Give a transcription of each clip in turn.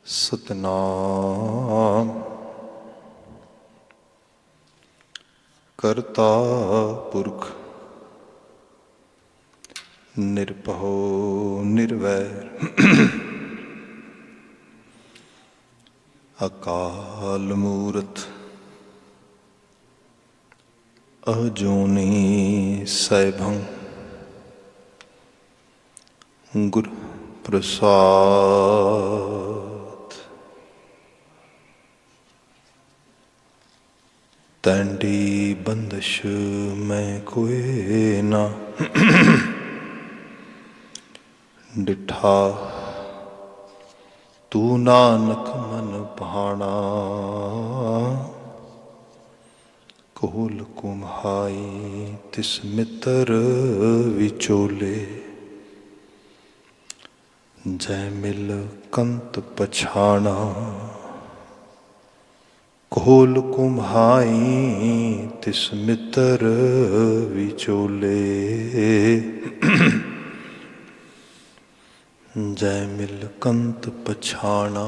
सतनाम करता पुरख निरभौ निर्वैर अकाल मूरत अजूनी सैभं गुर प्रसाद। तैंडी बंदिश मैं कोई ना डिठा तू नानक मन भाना। कोल कुम्हाई तिस मित्र विचोले जय मिल कंत पछाना। कोल कुम्हाई तिस मित्र विचोले जय मिल कंत पछाना।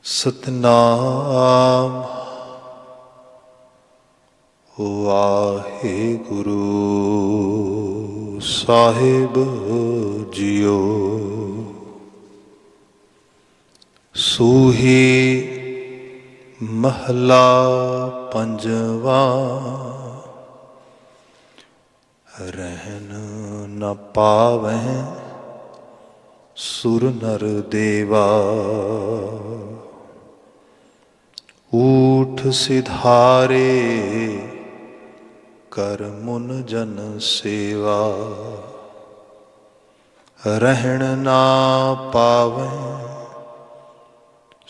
सतनाम वाहेगुरु साहिब जियो। सूही महला पंजवा रहन न पावैं सुर नर देवा। ऊठ सिधारे कर मुन जन सेवा। रहन ना पावैं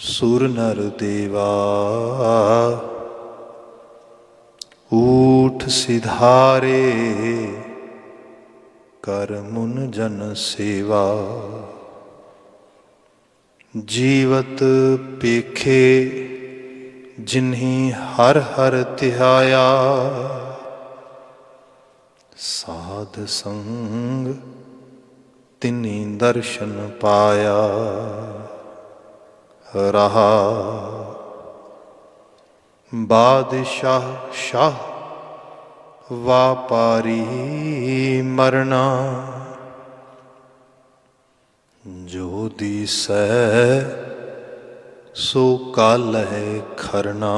सुर नर देवा। ऊठ सिधारे कर मुन जन सेवा। जीवत पेखे जिन्हीं हर हर ध्याया। साध संग तिन्हीं दर्शन पाया। रहा बादशाह शाह वापारी मरना। जो दिसै सो कालह खरना।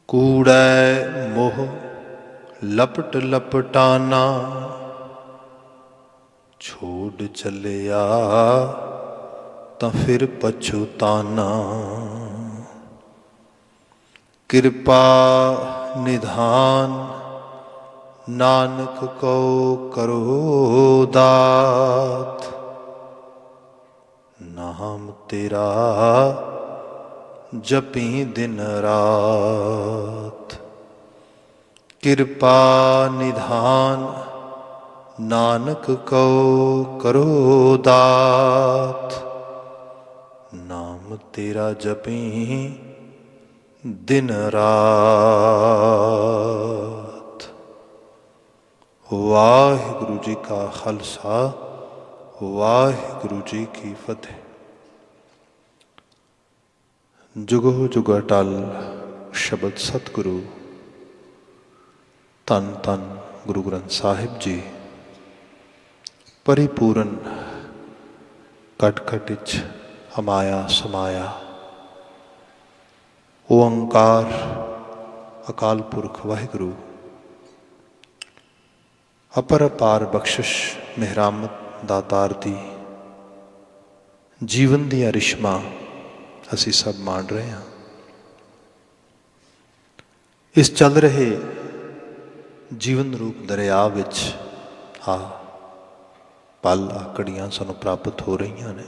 कूड़ै मोह लपट लपटाना। छोड़ चलिया तां फिर पछुताना। कृपा निधान नानक को करो दात। नाम तेरा जपी दिन रात। कृपा निधान नानक को करो दात। नाम तेरा जपी दिन रात। वाहिगुरु जी का खालसा वाहिगुरु जी की फतेह। जुगो जुग अटल शब्द सतगुरु धन धन गुरु ग्रंथ साहिब जी परिपूर्ण कट कट हमाया समाया। ओंकार अकाल पुरख वाहिगुरु अपर अपार बख्शिश मेहरामत दातार दी जीवन दियां रिश्मां असी सब माण रहे हैं। इस चल रहे जीवन रूप दरिया विच आ पल आ घड़ियां सानू प्राप्त हो रही ने।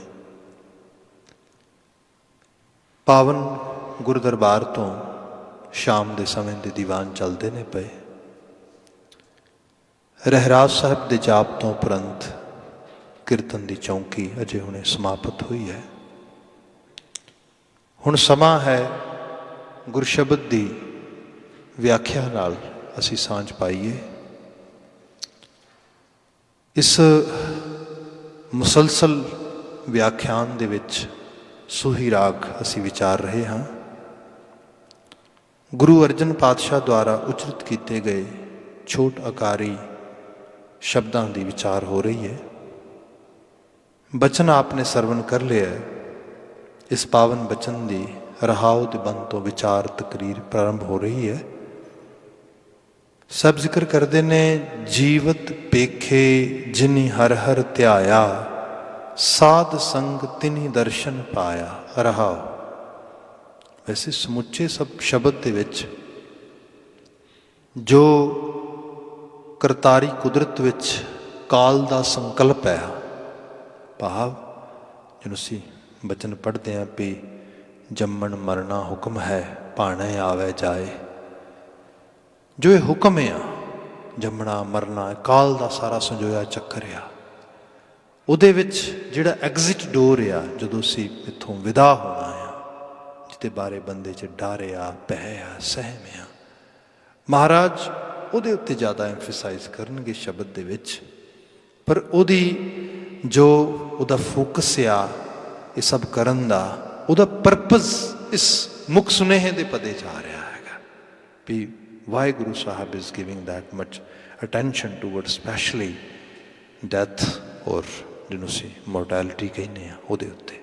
पावन गुरु दरबार तो शाम के समय के दीवान चलते ने पे। रहराज साहब के जाप तो उपरंत कीर्तन की चौंकी अजे हुणे समाप्त हुई है। हुण समा है गुर शब्द की व्याख्या नाल असी सांझ पाईए। इस मुसलसल व्याख्यान दे विच सूही राग असी विचार रहे हाँ। गुरु अर्जन पातशाह द्वारा उचरित किए गए छोट आकारी शब्दों की विचार हो रही है। बचन आपने सरवण कर लिया है। इस पावन बचन की रहाओ के बंद तो विचार तकरीर प्रारंभ हो रही है। सब जिक्र करते ने जीवत पेखे जिनी हर हर ध्याया साध संग तिनी दर्शन पाया रहाओ। वैसे समुचे सब शब्द दे विच जो करतारी कुदरत विच काल दा संकल्प है, भाव जिन्हों असी बचन पढ़ते हैं भी जम्मन मरना हुक्म है भाणे आवे जाए। जो ये हुक्म है जमना मरना काल दा सारा संजोया चक्कर आ, उहदे विच जिहड़ा एग्जिट डोर आ जदों असी इत्थों विदा होना आ, जिहदे बारे बंदे च डर आ भै आ सहम आ, महाराज उहदे उत्ते ज़्यादा एम्फेसाइज करनगे शब्द दे विच। पर उहदी जो उहदा फोकस आ ये सब करन दा उहदा परपज़ इस मुख सुनेहे दे पदे जा रहा है भी वाहिगुरु साहब is giving that much attention toward specially death और जिन्हों असी मोर्टैलिटी कहने उहदे उत्ते।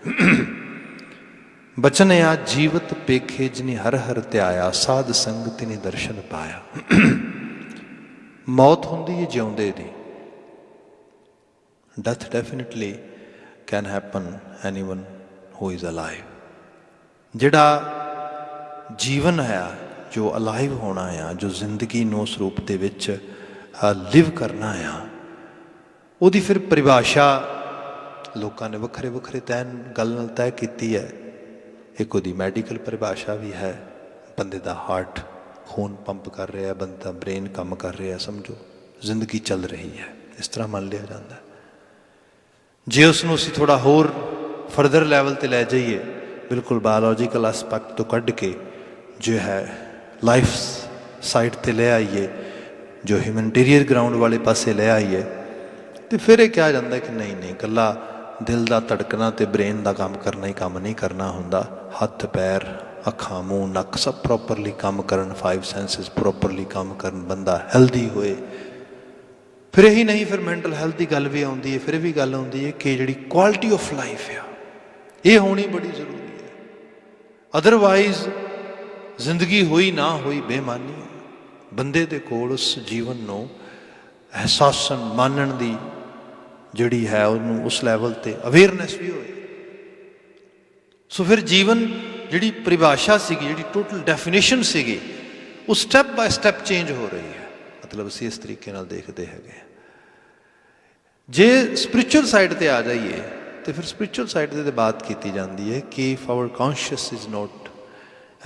बचन आ जीवत पेखे जिनी हर हर ध्याया साध संग तिनी दर्शन पाया। मौत होंदी है जिउंदे दी। Death definitely can happen anyone who is alive. जिहड़ा जीवन है जो अलाइव होना आ, जो जिंदगी नूं उस रूप दे विच लिव करना आ, उहदी फिर परिभाषा लोगों ने वखरे वखरे गल नाल तय की है। एक उहदी मैडिकल परिभाषा भी है, बंदे दा हार्ट खून पंप कर रहा है, बंदे दा ब्रेन काम कर रहा है, समझो जिंदगी चल रही है, इस तरह मान लिया जाता है। जे उसनूं असीं थोड़ा होर फर्दर लैवल ते लै जाइए, बिल्कुल बायोलॉजिकल एस्पैक्ट तो कढ़ के जो है लाइफ साइड ते ले आइए, जो ह्यूमैनिटेरियन ग्राउंड वाले पासे ले आइए, तो फिर ये कहा जाता है कि नहीं नहीं कला दिल का धड़कना तो ब्रेन का काम करना ही काम नहीं करना हुंदा। हथ पैर अखां मूँह नक सब प्रॉपरली काम करन, 5 सेंसिस प्रॉपरली काम करन, बंदा हेल्दी होए। फिर यही नहीं फिर मैंटल हेल्थ की गल भी आती है। फिर भी गल आती है कि जी क्वालिटी ऑफ लाइफ आ ये होनी बड़ी जरूरी है। अदरवाइज जिंदगी हुई ना हुई बेमानी है। बंदे दे कोल उस जीवन नूं एहसासन मानण दी जिहड़ी है उन्होंने उस लैवल ते अवेयरनैस भी होए। सो फिर जीवन जिहड़ी परिभाषा सीगी, जिहड़ी टोटल डेफिनेशन सीगी, वो स्टैप बाय स्टैप चेंज हो रही है। मतलब असीं इस तरीके नाल देखते हैं। जे स्पिरिचुअल साइड ते आ जाइए तो फिर स्पिरिचुअल साइड ते बात की जाती है कि if our conscious is not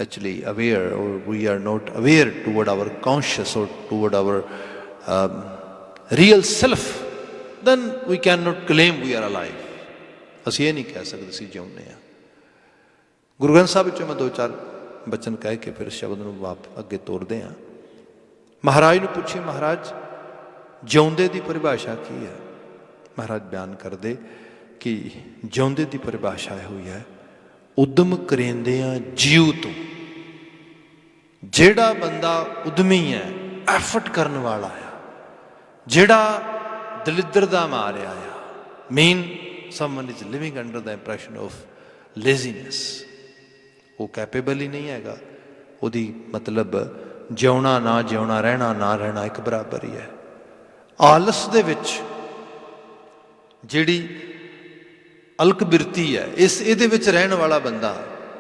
actually aware or we are not aware toward our conscious or toward our real self, then we cannot claim we are alive. ਅਸੀਂ ਇਹ ਨਹੀਂ ਕਹਿ ਸਕਦੇ ਅਸੀਂ ਜਿਉਂਦੇ ਹਾਂ। ਗੁਰੂ ਗ੍ਰੰਥ ਸਾਹਿਬ ਵਿੱਚੋਂ ਮੈਂ 2-4 ਬਚਨ ਕਹਿ ਕੇ ਫਿਰ ਸ਼ਬਦ ਨੂੰ ਅੱਗੇ ਤੋਰਦੇ ਹਾਂ। ਮਹਾਰਾਜ ਨੂੰ ਪੁੱਛੇ, ਮਹਾਰਾਜ ਜਿਉਂਦੇ ਦੀ ਪਰਿਭਾਸ਼ਾ ਕੀ ਹੈ? ਮਹਾਰਾਜ ਬਿਆਨ ਕਰਦੇ ਕਿ ਜਿਉਂਦੇ ਦੀ ਪਰਿਭਾਸ਼ਾ ਇਹ ਹੋਈ ਹੈ, उदम करेंदियां जीव तो। जेड़ा बंदा उदमी है, एफर्ट करने वाला है, जेड़ा दलिद्र दा मारिया आ, mean someone is living under the impression of laziness, वो कैपेबल ही नहीं हैगा। उहदी मतलब जिउना ना जिउना, रहना ना रहना एक बराबर ही है। आलस दे विच जिहड़ी अलक बिरती है, इस ये रहने वाला बंदा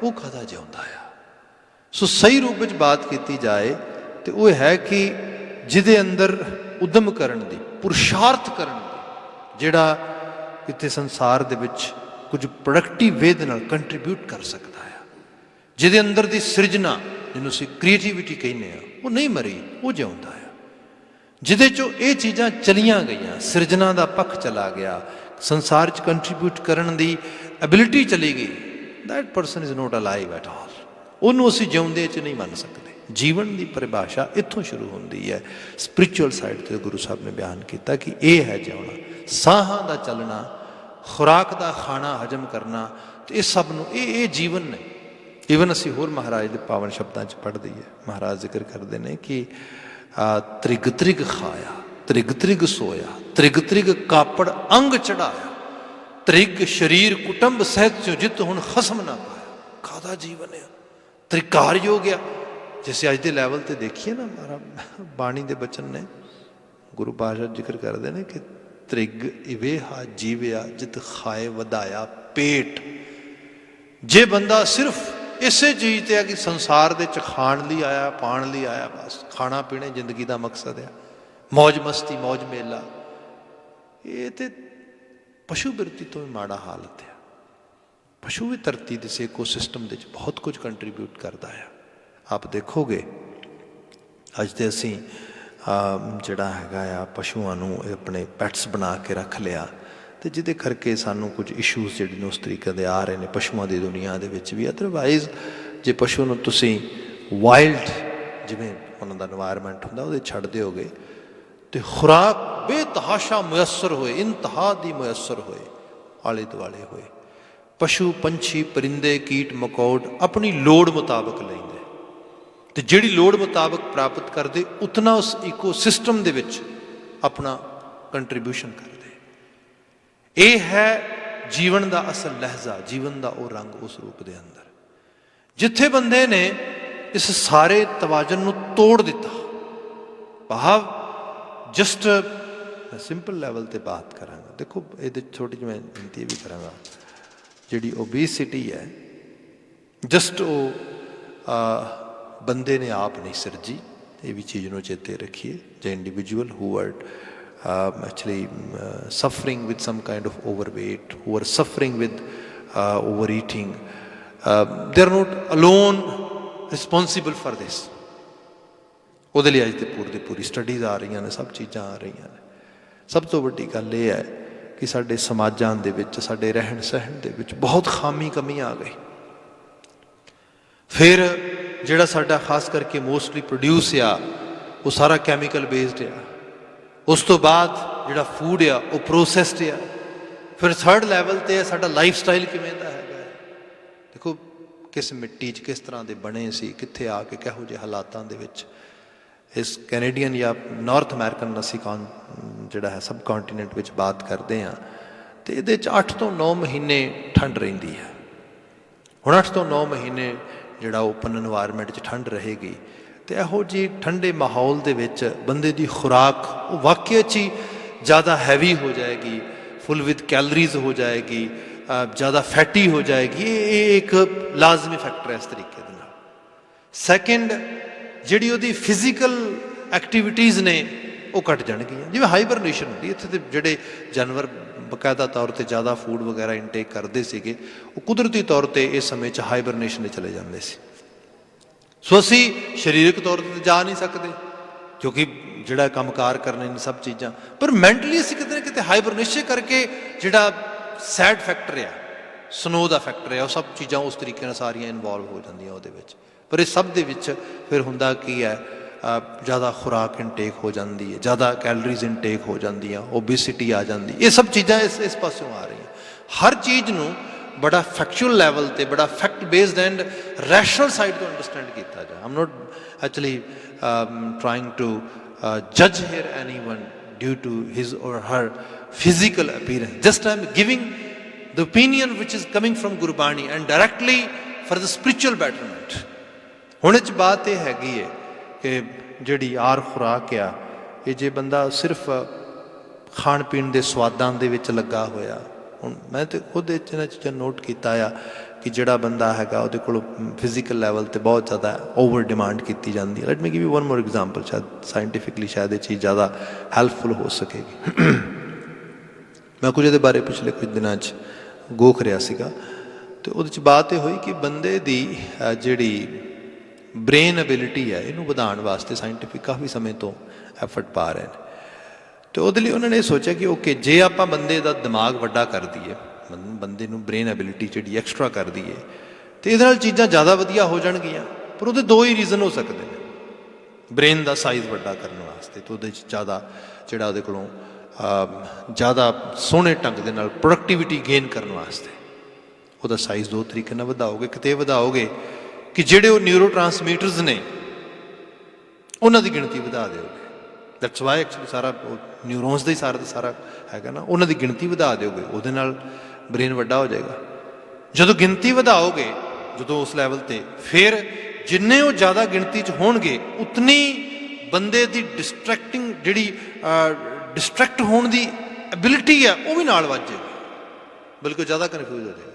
वो कदा जिउंदा आ। सो सही रूप में बात की जाए तो वह है कि जिदे अंदर उद्यम करन दी, पुरुषार्थ करन दी, जिहड़ा इत्थे संसार दे विच कुछ प्रोडक्टिव वे दे नाल कंट्रीब्यूट कर सकता है, जिदे अंदर दी सृजना जिन्हों असीं क्रिएटिविटी कहने वो नहीं मरी, वो जिउंदा है। जिदे चो ये चीज़ां चलियां गईयां, सृजना का पक्ष चला गया, संसार च कंट्रीब्यूट करने की एबिलिटी चली गई, that person is not alive at all. उन्होंने असीं जिउंदे च नहीं मान सकते। जीवन की परिभाषा इत्थों शुरू होती है। स्पिरिचुअल साइड से गुरु साहब ने बयान किया कि यह है जिउना। ਸਾਹਾਂ ਦਾ ਚੱਲਣਾ, ਖੁਰਾਕ ਦਾ ਖਾਣਾ ਹਜਮ ਕਰਨਾ, ਤੇ ਇਹ ਸਭ ਨੂੰ ਇਹ ਜੀਵਨ ਨੇ। ਈਵਨ ਅਸੀਂ ਹੋਰ ਮਹਾਰਾਜ ਦੇ ਪਾਵਨ ਸ਼ਬਦਾਂ 'ਚ ਪੜ੍ਹਦੇ ਹੈ, ਮਹਾਰਾਜ ਜ਼ਿਕਰ ਕਰਦੇ ਨੇ ਕਿ ਤ੍ਰਿਗ ਤ੍ਰਿਗ ਖਾਇਆ, ਤ੍ਰਿਗ ਤ੍ਰਿਗ ਸੋਇਆ, ਤ੍ਰਿਗ ਤ੍ਰਿਗ ਕਾਪੜ ਅੰਗ ਚੜਾਇਆ, ਤ੍ਰਿਗ ਸਰੀਰ ਕੁਟੰਬ ਸਹਿਤ ਚੋਂ ਜਿਤ ਹੁਣ ਖਸਮ ਨਾ ਪਾਇਆ। ਕਾਹਦਾ ਜੀਵਨ ਆ, ਤ੍ਰਿਕਾਰ ਯੋਗ ਆ। ਜਿਸੇ ਅੱਜ ਦੇ ਲੈਵਲ ਤੇ ਦੇਖੀਏ ਨਾ, ਮਹਾਰਾਜ ਬਾਣੀ ਦੇ ਬਚਨ ਨੇ, ਗੁਰੂ ਪਾਤਸ਼ਾਹ ਜ਼ਿਕਰ ਕਰਦੇ ਨੇ ਕਿ ਤ੍ਰਿਗ ਇਵੇਹਾ ਜੀਵਿਆ ਜਿਤ ਖਾਏ ਵਧਾਇਆ ਪੇਟ। ਜੇ ਬੰਦਾ ਸਿਰਫ ਇਸੇ ਚੀਜ਼ ਤੇ ਆ ਕਿ ਸੰਸਾਰ ਦੇ 'ਚ ਖਾਣ ਲਈ ਆਇਆ, ਪਾਣ ਲਈ ਆਇਆ, ਬਸ ਖਾਣਾ ਪੀਣਾ ਜ਼ਿੰਦਗੀ ਦਾ ਮਕਸਦ ਆ, ਮੌਜ ਮਸਤੀ, ਮੌਜ ਮੇਲਾ, ਇਹ ਤੇ ਪਸ਼ੂ ਬਿਰਤੀ ਤੋਂ ਵੀ ਮਾੜਾ ਹਾਲਤ ਆ। ਪਸ਼ੂ ਵੀ ਧਰਤੀ ਦੇ ਇਸ ਇਕੋਸਿਸਟਮ ਦੇ ਵਿੱਚ ਬਹੁਤ ਕੁਝ ਕੰਟਰੀਬਿਊਟ ਕਰਦਾ ਆ। ਆਪ ਦੇਖੋਗੇ ਅੱਜ ਤੇ ਅਸੀਂ ਜਿਹੜਾ ਹੈਗਾ ਆ ਪਸ਼ੂਆਂ ਨੂੰ ਆਪਣੇ ਪੈਟਸ ਬਣਾ ਕੇ ਰੱਖ ਲਿਆ, ਅਤੇ ਜਿਹਦੇ ਕਰਕੇ ਸਾਨੂੰ ਕੁਝ ਇਸ਼ੂਜ਼ ਜਿਹੜੇ ਨੇ ਉਸ ਤਰੀਕੇ ਦੇ ਆ ਰਹੇ ਨੇ ਪਸ਼ੂਆਂ ਦੀ ਦੁਨੀਆ ਦੇ ਵਿੱਚ ਵੀ। ਅਦਰਵਾਈਜ਼ ਜੇ ਪਸ਼ੂ ਨੂੰ ਤੁਸੀਂ ਵਾਈਲਡ, ਜਿਵੇਂ ਉਹਨਾਂ ਦਾ ਇਨਵਾਇਰਮੈਂਟ ਹੁੰਦਾ, ਉਹਦੇ ਛੱਡ ਦਿਓਗੇ ਅਤੇ ਖੁਰਾਕ ਬੇਤਹਾਸ਼ਾ ਮੁਯੱਸਰ ਹੋਏ, ਇੰਤਹਾ ਦੀ ਮੁਯੱਸਰ ਹੋਏ, ਆਲੇ ਦੁਆਲੇ ਹੋਏ, ਪਸ਼ੂ ਪੰਛੀ ਪਰਿੰਦੇ ਕੀਟ ਮਕੌੜ ਆਪਣੀ ਲੋੜ ਮੁਤਾਬਕ ਲੈਂਦੇ, ਅਤੇ ਜਿਹੜੀ ਲੋੜ ਮੁਤਾਬਕ ਪ੍ਰਾਪਤ ਕਰਦੇ ਉਤਨਾ ਉਸ ਈਕੋ ਸਿਸਟਮ ਦੇ ਵਿੱਚ ਆਪਣਾ ਕੰਟਰੀਬਿਊਸ਼ਨ ਕਰਦੇ। ਇਹ ਹੈ ਜੀਵਨ ਦਾ ਅਸਲ ਲਹਿਜ਼ਾ, ਜੀਵਨ ਦਾ ਉਹ ਰੰਗ ਉਸ ਰੂਪ ਦੇ ਅੰਦਰ, ਜਿੱਥੇ ਬੰਦੇ ਨੇ ਇਸ ਸਾਰੇ ਤਵਾਜ਼ਨ ਨੂੰ ਤੋੜ ਦਿੱਤਾ। ਭਾਵ ਜਸਟ ਸਿੰਪਲ ਲੈਵਲ 'ਤੇ ਬਾਤ ਕਰਾਂਗਾ। ਦੇਖੋ ਇਹਦੇ ਛੋਟੀ ਜਿਹੀ ਮੈਂ ਬੇਨਤੀ ਵੀ ਕਰਾਂਗਾ, ਜਿਹੜੀ ਓਬੀਸਿਟੀ ਹੈ ਜਸਟ ਉਹ ਬੰਦੇ ਨੇ ਆਪ ਨਹੀਂ ਸਿਰਜੀ, ਇਹ ਵੀ ਚੀਜ਼ ਨੂੰ ਚੇਤੇ ਰੱਖੀਏ। ਜੇ individual who are actually suffering with some kind of overweight, who are suffering with overeating, they are not alone responsible for this. ਉਹਦੇ ਲਈ ਅੱਜ ਤੇ ਪੂਰੀ ਸਟੱਡੀਜ਼ ਆ ਰਹੀਆਂ ਨੇ, ਸਭ ਚੀਜ਼ਾਂ ਆ ਰਹੀਆਂ ਨੇ। ਸਭ ਤੋਂ ਵੱਡੀ ਗੱਲ ਇਹ ਹੈ ਕਿ ਸਾਡੇ ਸਮਾਜਾਂ ਦੇ ਵਿੱਚ, ਸਾਡੇ ਰਹਿਣ ਸਹਿਣ ਦੇ ਵਿੱਚ ਬਹੁਤ ਕਮੀ ਆ ਗਈ। ਫਿਰ ਜਿਹੜਾ ਸਾਡਾ ਖਾਸ ਕਰਕੇ ਮੋਸਟਲੀ ਪ੍ਰੋਡਿਊਸ ਆ ਉਹ ਸਾਰਾ ਕੈਮੀਕਲ ਬੇਸਡ ਆ। ਉਸ ਤੋਂ ਬਾਅਦ ਜਿਹੜਾ ਫੂਡ ਆ ਉਹ ਪ੍ਰੋਸੈਸਡ ਆ। ਫਿਰ ਥਰਡ ਲੈਵਲ 'ਤੇ ਸਾਡਾ ਲਾਈਫ ਸਟਾਈਲ ਕਿਵੇਂ ਦਾ ਹੈਗਾ। ਦੇਖੋ ਕਿਸ ਮਿੱਟੀ 'ਚ ਕਿਸ ਤਰ੍ਹਾਂ ਦੇ ਬਣੇ ਸੀ, ਕਿੱਥੇ ਆ ਕੇ ਕਿਹੋ ਜਿਹੇ ਹਾਲਾਤਾਂ ਦੇ ਵਿੱਚ ਇਸ ਕੈਨੇਡੀਅਨ ਜਾਂ ਨਾਰਥ ਅਮਰੀਕਨ ਅਸੀਂ ਜਿਹੜਾ ਹੈ ਸਬ ਕੰਟੀਨੈਂਟ ਵਿੱਚ ਬਾਤ ਕਰਦੇ ਹਾਂ, ਅਤੇ ਇਹਦੇ 'ਚ 8 ਤੋਂ 9 ਮਹੀਨੇ ਠੰਡ ਰਹਿੰਦੀ ਹੈ। ਹੁਣ 8 ਤੋਂ 9 ਮਹੀਨੇ ਜਿਹੜਾ ਓਪਨ ਇਨਵਾਇਰਮੈਂਟ 'ਚ ਠੰਡ ਰਹੇਗੀ, ਅਤੇ ਇਹੋ ਜਿਹੀ ਠੰਡੇ ਮਾਹੌਲ ਦੇ ਵਿੱਚ ਬੰਦੇ ਦੀ ਖੁਰਾਕ ਉਹ ਵਾਕਿਆ 'ਚ ਹੀ ਜ਼ਿਆਦਾ ਹੈਵੀ ਹੋ ਜਾਏਗੀ, ਫੁੱਲ ਵਿਦ ਕੈਲਰੀਜ਼ ਹੋ ਜਾਏਗੀ, ਜ਼ਿਆਦਾ ਫੈਟੀ ਹੋ ਜਾਏਗੀ। ਇਹ ਇੱਕ ਲਾਜ਼ਮੀ ਫੈਕਟਰ ਹੈ ਇਸ ਤਰੀਕੇ ਦੇ ਨਾਲ। ਸੈਕਿੰਡ, ਜਿਹੜੀ ਉਹਦੀ ਫਿਜ਼ੀਕਲ ਐਕਟੀਵਿਟੀਜ਼ ਨੇ ਉਹ ਘੱਟ ਜਾਣਗੀਆਂ। ਜਿਵੇਂ ਹਾਈਬਰਨੇਸ਼ਨ ਹੁੰਦੀ, ਇੱਥੇ ਦੇ ਜਿਹੜੇ ਜਾਨਵਰ ਬਕਾਇਦਾ ਤੌਰ 'ਤੇ ਜ਼ਿਆਦਾ ਫੂਡ ਵਗੈਰਾ ਇਨਟੇਕ ਕਰਦੇ ਸੀਗੇ, ਉਹ ਕੁਦਰਤੀ ਤੌਰ 'ਤੇ ਇਸ ਸਮੇਂ 'ਚ ਹਾਈਬਰਨੇਸ਼ਨ 'ਤੇ ਚਲੇ ਜਾਂਦੇ ਸੀ। ਸੋ ਅਸੀਂ ਸਰੀਰਕ ਤੌਰ 'ਤੇ ਜਾ ਨਹੀਂ ਸਕਦੇ ਕਿਉਂਕਿ ਜਿਹੜਾ ਕੰਮਕਾਰ ਕਰਨੇ ਨੇ ਸਭ ਚੀਜ਼ਾਂ, ਪਰ ਮੈਂਟਲੀ ਅਸੀਂ ਕਿਤੇ ਨਾ ਕਿਤੇ ਹਾਈਬਰਨੇਸ਼ਨ ਕਰਕੇ ਜਿਹੜਾ ਸੈਡ ਫੈਕਟਰ ਆ, ਸਨੋ ਦਾ ਫੈਕਟਰ ਆ, ਉਹ ਸਭ ਚੀਜ਼ਾਂ ਉਸ ਤਰੀਕੇ ਨਾਲ ਸਾਰੀਆਂ ਇਨਵੋਲਵ ਹੋ ਜਾਂਦੀਆਂ ਉਹਦੇ ਵਿੱਚ। ਪਰ ਇਹ ਸਭ ਦੇ ਵਿੱਚ ਫਿਰ ਹੁੰਦਾ ਕੀ ਹੈ, ਜ਼ਿਆਦਾ ਖੁਰਾਕ ਇਨਟੇਕ ਹੋ ਜਾਂਦੀ ਹੈ, ਜ਼ਿਆਦਾ ਕੈਲਰੀਜ਼ ਇਨਟੇਕ ਹੋ ਜਾਂਦੀਆਂ, ਓਬੇਸਿਟੀ ਆ ਜਾਂਦੀ। ਇਹ ਸਭ ਚੀਜ਼ਾਂ ਇਸ ਪਾਸਿਓਂ ਆ ਰਹੀਆਂ। ਹਰ ਚੀਜ਼ ਨੂੰ ਬੜਾ ਫੈਕਚੁਅਲ ਲੈਵਲ 'ਤੇ, ਬੜਾ fact based and rational side ਤੋਂ ਅੰਡਰਸਟੈਂਡ ਕੀਤਾ ਜਾਏ। I'm not actually trying to ਜੱਜ here anyone due to his or her physical appearance. Just I am giving the opinion which is coming from Gurbani and directly for the spiritual betterment. ਹੁਣ ਇਹ 'ਚ ਬਾਤ ਇਹ ਹੈਗੀ ਹੈ ਕਿ ਜਿਹੜੀ R ਖੁਰਾਕ ਆ, ਇਹ ਜੇ ਬੰਦਾ ਸਿਰਫ ਖਾਣ ਪੀਣ ਦੇ ਸਵਾਦਾਂ ਦੇ ਵਿੱਚ ਲੱਗਾ ਹੋਇਆ, ਹੁਣ ਮੈਂ ਤਾਂ ਖੁਦ ਇਹਨਾਂ ਚੀਜ਼ਾਂ ਨੋਟ ਕੀਤਾ ਆ ਕਿ ਜਿਹੜਾ ਬੰਦਾ ਹੈਗਾ ਉਹਦੇ ਕੋਲ ਫਿਜ਼ੀਕਲ ਲੈਵਲ 'ਤੇ ਬਹੁਤ ਜ਼ਿਆਦਾ ਓਵਰ ਡਿਮਾਂਡ ਕੀਤੀ ਜਾਂਦੀ ਹੈ। Let me give you one more example, ਸ਼ਾਇਦ ਸਾਇੰਟੀਫਿਕਲੀ ਸ਼ਾਇਦ ਇਹ ਚੀਜ਼ ਜ਼ਿਆਦਾ ਹੈਲਪਫੁਲ ਹੋ ਸਕੇਗੀ। ਮੈਂ ਕੁਝ ਇਹਦੇ ਬਾਰੇ ਪਿਛਲੇ ਕੁਝ ਦਿਨਾਂ 'ਚ ਗੋਖ ਰਿਹਾ ਸੀਗਾ, ਅਤੇ ਉਹਦੇ 'ਚ ਬਾਤ ਇਹ ਹੋਈ ਕਿ ਬੰਦੇ ਦੀ ਜਿਹੜੀ ਬ੍ਰੇਨ ਐਬਿਲਿਟੀ ਹੈ, ਇਹਨੂੰ ਵਧਾਉਣ ਵਾਸਤੇ ਸਾਇੰਟੀਫਿਕ ਕਾਫੀ ਸਮੇਂ ਤੋਂ ਐਫਰਟ ਪਾ ਰਹੇ ਨੇ। ਅਤੇ ਉਹਦੇ ਲਈ ਉਹਨਾਂ ਨੇ ਇਹ ਸੋਚਿਆ ਕਿ ਓਕੇ, ਜੇ ਆਪਾਂ ਬੰਦੇ ਦਾ ਦਿਮਾਗ ਵੱਡਾ ਕਰ ਦਈਏ, ਬੰਦੇ ਨੂੰ ਬ੍ਰੇਨ ਐਬਿਲਿਟੀ ਜਿਹੜੀ ਐਕਸਟਰਾ ਕਰ ਦਈਏ, ਅਤੇ ਇਹਦੇ ਨਾਲ ਚੀਜ਼ਾਂ ਜ਼ਿਆਦਾ ਵਧੀਆ ਹੋ ਜਾਣਗੀਆਂ। ਪਰ ਉਹਦੇ ਦੋ ਹੀ ਰੀਜ਼ਨ ਹੋ ਸਕਦੇ ਨੇ ਬ੍ਰੇਨ ਦਾ ਸਾਈਜ਼ ਵੱਡਾ ਕਰਨ ਵਾਸਤੇ। ਅਤੇ ਉਹਦੇ 'ਚ ਜ਼ਿਆਦਾ ਜਿਹੜਾ ਉਹਦੇ ਕੋਲੋਂ ज़्यादा सोहने ढंग दे नाल प्रोडक्टिविटी गेन करने वास्ते ਉਹਦਾ ਸਾਈਜ਼ ਦੋ ਤਰੀਕੇ ਨਾਲ ਵਧਾਓਗੇ। ਕਿਤੇ ਵਧਾਓਗੇ ਕਿ ਜਿਹੜੇ ਉਹ ਨਿਊਰੋ ਟਰਾਂਸਮੀਟਰਸ ਨੇ ਉਹਨਾਂ ਦੀ ਗਿਣਤੀ ਵਧਾ ਦਿਓਗੇ। ਦੈਟਸ ਵਾਈ ਐਕਚੁਅਲੀ ਸਾਰਾ ਨਿਊਰੋਨਸ ਦਾ ਹੀ ਸਾਰਾ ਹੈਗਾ ਨਾ, ਉਹਨਾਂ ਦੀ ਗਿਣਤੀ ਵਧਾ ਦਿਓਗੇ, ਉਹਦੇ ਨਾਲ ਬ੍ਰੇਨ ਵੱਡਾ ਹੋ ਜਾਏਗਾ। ਜਦੋਂ ਗਿਣਤੀ ਵਧਾਓਗੇ ਜਦੋਂ ਉਸ ਲੈਵਲ 'ਤੇ, ਫਿਰ ਜਿੰਨੇ ਉਹ ਜ਼ਿਆਦਾ ਗਿਣਤੀ 'ਚ ਹੋਣਗੇ ਉਤਨੀ ਬੰਦੇ ਦੀ ਡਿਸਟਰੈਕਟਿੰਗ ਜਿਹੜੀ ਡਿਸਟਰੈਕਟ ਹੋਣ ਦੀ ਐਬਿਲਿਟੀ ਆ ਉਹ ਵੀ ਨਾਲ ਵੱਧ ਜਾਏਗੀ, ਬਲਕਿ ਜ਼ਿਆਦਾ ਕਨਫਿਊਜ਼ ਹੋ ਜਾਏਗਾ।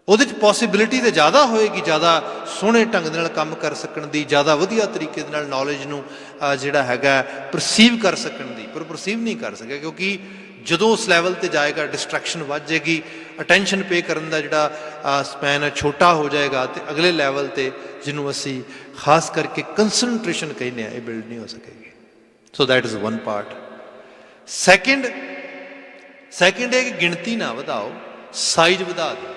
ਉਹਦੇ 'ਚ ਪੋਸੀਬਿਲਿਟੀ ਤਾਂ ਜ਼ਿਆਦਾ ਹੋਏਗੀ, ਜ਼ਿਆਦਾ ਸੋਹਣੇ ਢੰਗ ਦੇ ਨਾਲ ਕੰਮ ਕਰ ਸਕਣ ਦੀ, ਜ਼ਿਆਦਾ ਵਧੀਆ ਤਰੀਕੇ ਦੇ ਨਾਲ ਨੌਲੇਜ ਨੂੰ ਜਿਹੜਾ ਹੈਗਾ ਪਰਸੀਵ ਕਰ ਸਕਣ ਦੀ, ਪਰ ਪਰਸੀਵ ਨਹੀਂ ਕਰ ਸਕਿਆ ਕਿਉਂਕਿ ਜਦੋਂ ਉਸ ਲੈਵਲ 'ਤੇ ਜਾਏਗਾ ਡਿਸਟਰੈਕਸ਼ਨ ਵੱਧ ਜਾਏਗੀ, ਅਟੈਂਸ਼ਨ ਪੇ ਕਰਨ ਦਾ ਜਿਹੜਾ ਸਪੈਨ ਹੈ ਛੋਟਾ ਹੋ ਜਾਏਗਾ ਅਤੇ ਅਗਲੇ ਲੈਵਲ 'ਤੇ ਜਿਹਨੂੰ ਅਸੀਂ ਖਾਸ ਕਰਕੇ ਕੰਸਨਟ੍ਰੇਸ਼ਨ ਕਹਿੰਦੇ ਹਾਂ ਇਹ ਬਿਲਡ ਨਹੀਂ ਹੋ ਸਕੇਗੀ। So that is one part. Second ਹੈ ਕਿ ਗਿਣਤੀ ਨਾ ਵਧਾਓ, ਸਾਈਜ਼ ਵਧਾ ਦਿਓ।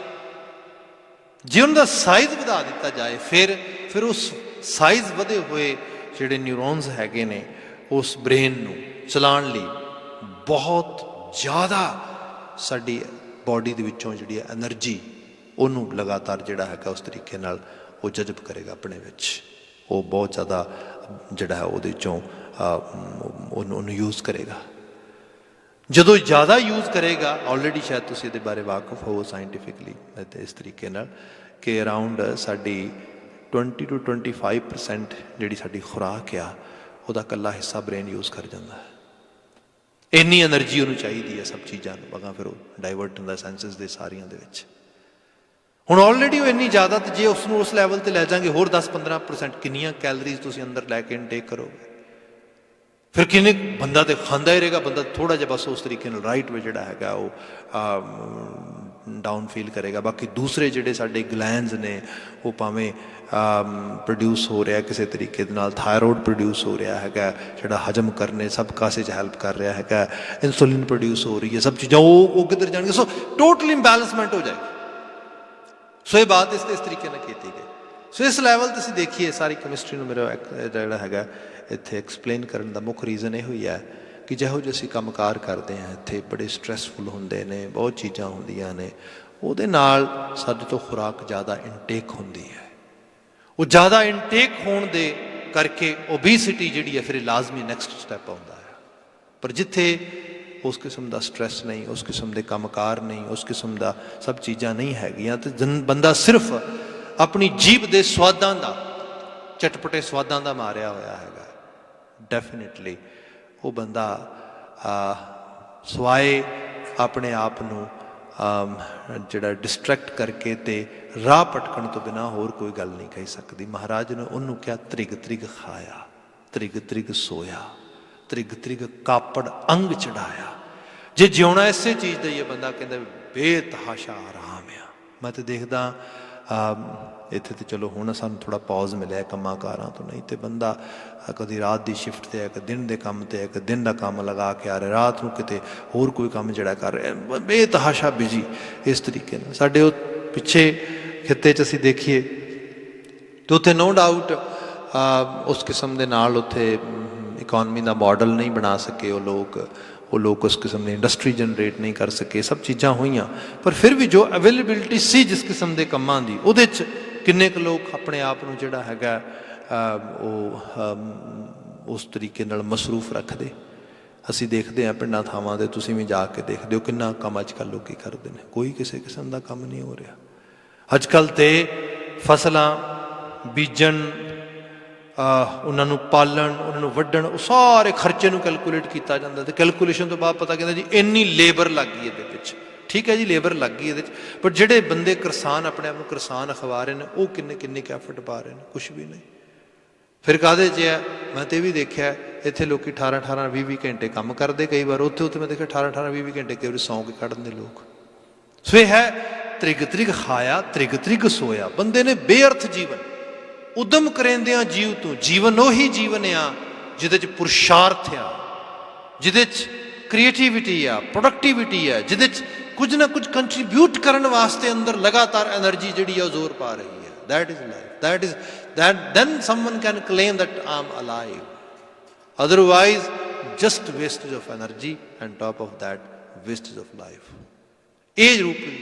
ਜੇ ਉਹਨਾਂ ਦਾ ਸਾਈਜ਼ ਵਧਾ ਦਿੱਤਾ ਜਾਏ ਫਿਰ ਉਸ ਸਾਈਜ਼ ਵਧੇ ਹੋਏ ਜਿਹੜੇ ਨਿਊਰੋਨਸ ਹੈਗੇ ਨੇ ਉਸ ਬ੍ਰੇਨ ਨੂੰ ਚਲਾਉਣ ਲਈ ਬਹੁਤ ਜ਼ਿਆਦਾ ਸਾਡੀ ਬਾਡੀ ਦੇ ਵਿੱਚੋਂ ਜਿਹੜੀ ਐਨਰਜੀ ਉਹਨੂੰ ਲਗਾਤਾਰ ਜਿਹੜਾ ਹੈਗਾ ਉਸ ਤਰੀਕੇ ਨਾਲ ਉਹ ਜਜ਼ਬ ਕਰੇਗਾ ਆਪਣੇ ਵਿੱਚ, ਉਹ ਬਹੁਤ ਜ਼ਿਆਦਾ ਜਿਹੜਾ ਹੈ ਉਹਦੇ 'ਚੋਂ ਉਹਨੂੰ ਯੂਜ਼ ਕਰੇਗਾ। ਜਦੋਂ ਜ਼ਿਆਦਾ ਯੂਜ਼ ਕਰੇਗਾ, ਆਲਰੇਡੀ ਸ਼ਾਇਦ ਤੁਸੀਂ ਇਹਦੇ ਬਾਰੇ ਵਾਕਫ ਹੋ ਸਾਇੰਟੀਫਿਕਲੀ ਇਸ ਤਰੀਕੇ ਨਾਲ ਕਿ ਅਰਾਊਂਡ ਸਾਡੀ 20 to 25% ਜਿਹੜੀ ਸਾਡੀ ਖੁਰਾਕ ਆ ਉਹਦਾ ਇਕੱਲਾ ਹਿੱਸਾ ਬ੍ਰੇਨ ਯੂਜ਼ ਕਰ ਜਾਂਦਾ ਹੈ। ਇੰਨੀ ਐਨਰਜੀ ਉਹਨੂੰ ਚਾਹੀਦੀ ਹੈ ਸਭ ਚੀਜ਼ਾਂ ਨੂੰ, ਅਗਾਂ ਫਿਰ ਉਹ ਡਾਈਵਰਟ ਹੁੰਦਾ ਸੈਂਸਸ ਦੇ ਸਾਰੀਆਂ ਦੇ ਵਿੱਚ। ਹੁਣ ਆਲਰੇਡੀ ਉਹ ਇੰਨੀ ਜ਼ਿਆਦਾ, ਤੇ ਜੇ ਉਸ ਨੂੰ ਉਸ ਲੈਵਲ 'ਤੇ ਲੈ ਜਾਵਾਂਗੇ ਹੋਰ 10-15% ਕਿੰਨੀਆਂ ਕੈਲਰੀਜ਼ ਤੁਸੀਂ ਅੰਦਰ ਲੈ ਕੇ ਇਨਟੇਕ ਕਰੋਗੇ, ਫਿਰ ਕਿੰਨੇ ਬੰਦਾ ਤਾਂ ਖਾਂਦਾ ਹੀ ਰਹੇਗਾ, ਬੰਦਾ ਥੋੜ੍ਹਾ ਜਿਹਾ ਬਸ ਉਸ ਤਰੀਕੇ ਨਾਲ ਰਾਈਟ ਵੇ ਜਿਹੜਾ ਹੈਗਾ ਉਹ ਡਾਊਨ ਫੀਲ ਕਰੇਗਾ। ਬਾਕੀ ਦੂਸਰੇ ਜਿਹੜੇ ਸਾਡੇ ਗਲੈਂਡਸ ਨੇ ਉਹ ਭਾਵੇਂ ਪ੍ਰੋਡਿਊਸ ਹੋ ਰਿਹਾ ਕਿਸੇ ਤਰੀਕੇ ਦੇ ਨਾਲ, ਥਾਇਰੋਇਡ ਪ੍ਰੋਡਿਊਸ ਹੋ ਰਿਹਾ ਹੈਗਾ ਜਿਹੜਾ ਹਜਮ ਕਰਨੇ ਸਭ ਕਾਸੇ 'ਚ ਹੈਲਪ ਕਰ ਰਿਹਾ ਹੈਗਾ, ਇਨਸੂਲਿਨ ਪ੍ਰੋਡਿਊਸ ਹੋ ਰਹੀ ਹੈ, ਸਭ ਚੀਜ਼ਾਂ ਉਹ ਕਿੱਧਰ ਜਾਣਗੇ। ਸੋ ਟੋਟਲ ਇੰਬੈਲੈਂਸਮੈਂਟ ਹੋ ਜਾਏਗੀ। ਸੋ ਇਹ ਬਾਤ ਇਸ ਤਰੀਕੇ ਨਾਲ ਕੀਤੀ ਗਈ। ਸੋ ਇਸ ਲੈਵਲ 'ਤੇ ਅਸੀਂ ਦੇਖੀਏ ਸਾਰੀ ਕੈਮਿਸਟਰੀ ਨੂੰ ਮੇਰਾ ਜਿਹੜਾ ਹੈਗਾ ਇੱਥੇ ਐਕਸਪਲੇਨ ਕਰਨ ਦਾ ਮੁੱਖ ਰੀਜ਼ਨ ਇਹੋ ਹੀ ਹੈ ਕਿ ਜਿਹੋ ਜਿਹੇ ਅਸੀਂ ਕੰਮਕਾਰ ਕਰਦੇ ਹਾਂ ਇੱਥੇ ਬੜੇ ਸਟਰੈਸਫੁਲ ਹੁੰਦੇ ਨੇ, ਬਹੁਤ ਚੀਜ਼ਾਂ ਹੁੰਦੀਆਂ ਨੇ, ਉਹਦੇ ਨਾਲ ਸਾਡੇ ਤੋਂ ਖੁਰਾਕ ਜ਼ਿਆਦਾ ਇਨਟੇਕ ਹੁੰਦੀ ਹੈ। ਉਹ ਜ਼ਿਆਦਾ ਇਨਟੇਕ ਹੋਣ ਦੇ ਕਰਕੇ ਓਬੀਸਿਟੀ ਜਿਹੜੀ ਹੈ ਫਿਰ ਲਾਜ਼ਮੀ ਨੈਕਸਟ ਸਟੈਪ ਆਉਂਦਾ ਹੈ। ਪਰ ਜਿੱਥੇ ਉਸ ਕਿਸਮ ਦਾ ਸਟਰੈਸ ਨਹੀਂ, ਉਸ ਕਿਸਮ ਦੇ ਕੰਮਕਾਰ ਨਹੀਂ, ਉਸ ਕਿਸਮ ਦਾ ਸਭ ਚੀਜ਼ਾਂ ਨਹੀਂ ਹੈਗੀਆਂ, ਤੇ ਬੰਦਾ ਸਿਰਫ ਆਪਣੀ ਜੀਭ ਦੇ ਸਵਾਦਾਂ ਦਾ, ਚਟਪਟੇ ਸਵਾਦਾਂ ਦਾ ਮਾਰਿਆ ਹੋਇਆ ਹੈਗਾ, ਡੈਫੀਨੇਟਲੀ ਉਹ ਬੰਦਾ ਸਵਾਏ ਆਪਣੇ ਆਪ ਨੂੰ ਜਿਹੜਾ ਡਿਸਟਰੈਕਟ ਕਰਕੇ ਤੇ ਰਾਹ ਭਟਕਣ ਤੋਂ ਬਿਨਾਂ ਹੋਰ ਕੋਈ ਗੱਲ ਨਹੀਂ ਕਹਿ ਸਕਦੀ। ਮਹਾਰਾਜ ਨੇ ਉਹਨੂੰ ਕਿਹਾ ਤ੍ਰਿਗ ਤ੍ਰਿਗ ਖਾਇਆ, ਤ੍ਰਿਗ ਤ੍ਰਿਗ ਸੋਇਆ, ਤ੍ਰਿਗ ਤ੍ਰਿਗ ਕਾਪੜ ਅੰਗ ਚੜਾਇਆ। ਜੇ ਜਿਉਣਾ ਇਸੇ ਚੀਜ਼ ਦਾ ਹੀ ਹੈ, ਬੰਦਾ ਕਹਿੰਦਾ ਬੇਤਹਾਸ਼ਾ ਆਰਾਮ ਆ। ਮੈਂ ਤਾਂ ਦੇਖਦਾ ਇੱਥੇ ਤੇ ਚਲੋ ਹੁਣ ਸਾਨੂੰ ਥੋੜ੍ਹਾ ਪੌਜ਼ ਮਿਲਿਆ ਕੰਮਾਂ ਕਾਰਾਂ ਤੋਂ, ਨਹੀਂ ਤੇ ਬੰਦਾ ਕਦੀ ਰਾਤ ਦੀ ਸ਼ਿਫਟ 'ਤੇ ਹੈ, ਕਦੇ ਦਿਨ ਦੇ ਕੰਮ 'ਤੇ ਹੈ, ਕਦੇ ਦਿਨ ਦਾ ਕੰਮ ਲਗਾ ਕੇ ਆ ਰਿਹਾ, ਰਾਤ ਨੂੰ ਕਿਤੇ ਹੋਰ ਕੋਈ ਕੰਮ ਜਿਹੜਾ ਕਰ ਰਿਹਾ, ਬੇਤਹਾਸ਼ਾ ਬਿਜੀ ਇਸ ਤਰੀਕੇ ਨਾਲ। ਸਾਡੇ ਉਹ ਪਿੱਛੇ ਖਿੱਤੇ 'ਚ ਅਸੀਂ ਦੇਖੀਏ ਤਾਂ ਉੱਥੇ ਨੋ ਡਾਊਟ ਉਸ ਕਿਸਮ ਦੇ ਨਾਲ ਉੱਥੇ ਇਕੋਨਮੀ ਦਾ ਮਾਡਲ ਨਹੀਂ ਬਣਾ ਸਕੇ ਉਹ ਲੋਕ ਉਸ ਕਿਸਮ ਦੀ ਇੰਡਸਟਰੀ ਜਨਰੇਟ ਨਹੀਂ ਕਰ ਸਕੇ, ਸਭ ਚੀਜ਼ਾਂ ਹੋਈਆਂ, ਪਰ ਫਿਰ ਵੀ ਜੋ ਅਵੇਲੇਬਿਲਿਟੀ ਸੀ ਜਿਸ ਕਿਸਮ ਦੇ ਕੰਮਾਂ ਦੀ, ਉਹਦੇ 'ਚ ਕਿੰਨੇ ਕੁ ਲੋਕ ਆਪਣੇ ਆਪ ਨੂੰ ਜਿਹੜਾ ਹੈਗਾ ਉਹ ਉਸ ਤਰੀਕੇ ਨਾਲ ਮਸਰੂਫ ਰੱਖਦੇ। ਅਸੀਂ ਦੇਖਦੇ ਹਾਂ ਪਿੰਡਾਂ ਥਾਵਾਂ 'ਤੇ, ਤੁਸੀਂ ਵੀ ਜਾ ਕੇ ਦੇਖਦੇ ਹੋ ਕਿੰਨਾ ਕੰਮ ਅੱਜ ਕੱਲ੍ਹ ਲੋਕ ਕਰਦੇ ਨੇ, ਕੋਈ ਕਿਸੇ ਕਿਸਮ ਦਾ ਕੰਮ ਨਹੀਂ ਹੋ ਰਿਹਾ। ਅੱਜ ਕੱਲ੍ਹ ਤਾਂ ਫਸਲਾਂ ਬੀਜਣ, ਉਹਨਾਂ ਨੂੰ ਪਾਲਣ, ਉਹਨਾਂ ਨੂੰ ਵੱਢਣ, ਉਹ ਸਾਰੇ ਖਰਚੇ ਨੂੰ ਕੈਲਕੂਲੇਟ ਕੀਤਾ ਜਾਂਦਾ, ਅਤੇ ਕੈਲਕੂਲੇਸ਼ਨ ਤੋਂ ਬਾਅਦ ਪਤਾ ਕਹਿੰਦਾ ਜੀ ਇੰਨੀ ਲੇਬਰ ਲੱਗ ਗਈ ਇਹਦੇ ਵਿੱਚ। ਠੀਕ ਹੈ ਜੀ, ਲੇਬਰ ਲੱਗ ਗਈ ਇਹਦੇ 'ਚ, ਪਰ ਜਿਹੜੇ ਬੰਦੇ ਕਿਸਾਨ ਆਪਣੇ ਆਪ ਨੂੰ ਕਿਸਾਨ ਅਖਵਾ ਰਹੇ ਨੇ ਉਹ ਕਿੰਨੇ ਐਫਰਟ ਪਾ ਰਹੇ ਨੇ, ਕੁਛ ਵੀ ਨਹੀਂ। ਫਿਰ ਕਾਹਦੇ 'ਚ ਹੈ, ਮੈਂ ਤਾਂ ਇਹ ਵੀ ਦੇਖਿਆ ਇੱਥੇ ਲੋਕ 18-18 20-20 ਘੰਟੇ ਕੰਮ ਕਰਦੇ, ਕਈ ਵਾਰ ਉੱਥੇ ਮੈਂ ਦੇਖਿਆ 18-18 20-20 ਘੰਟੇ ਕਈ ਵਾਰੀ ਸੌਂ ਕੇ ਕੱਢ ਦਿੰਦੇ ਲੋਕ। ਸੋ ਇਹ ਹੈ ਤ੍ਰਿਗ ਤ੍ਰਿਗ ਖਾਇਆ, ਤ੍ਰਿਗ ਤ੍ਰਿਗ ਸੋਇਆ। ਬੰਦੇ ਨੇ ਬੇਅਰਥ ਜੀਵਨ ਉਦਮ ਕਰੇਂਦਿਆਂ ਜੀਵ ਤੋਂ, ਜੀਵਨ ਉਹੀ ਜੀਵਨ ਆ ਜਿਹਦੇ 'ਚ ਪੁਰਸ਼ਾਰਥ ਆ, ਜਿਹਦੇ 'ਚ ਕ੍ਰੀਏਟੀਵਿਟੀ ਆ, ਪ੍ਰੋਡਕਟੀਵਿਟੀ ਆ, ਜਿਹਦੇ 'ਚ ਕੁਝ ਨਾ ਕੁਝ ਕੰਟਰੀਬਿਊਟ ਕਰਨ ਵਾਸਤੇ ਅੰਦਰ ਲਗਾਤਾਰ ਐਨਰਜੀ ਜਿਹੜੀ ਆ ਉਹ ਜ਼ੋਰ ਪਾ ਰਹੀ ਹੈ। That is life, then someone can claim that I'm alive. Otherwise just wastage of energy and top of that wastage of life। ਇਹ ਰੂਪ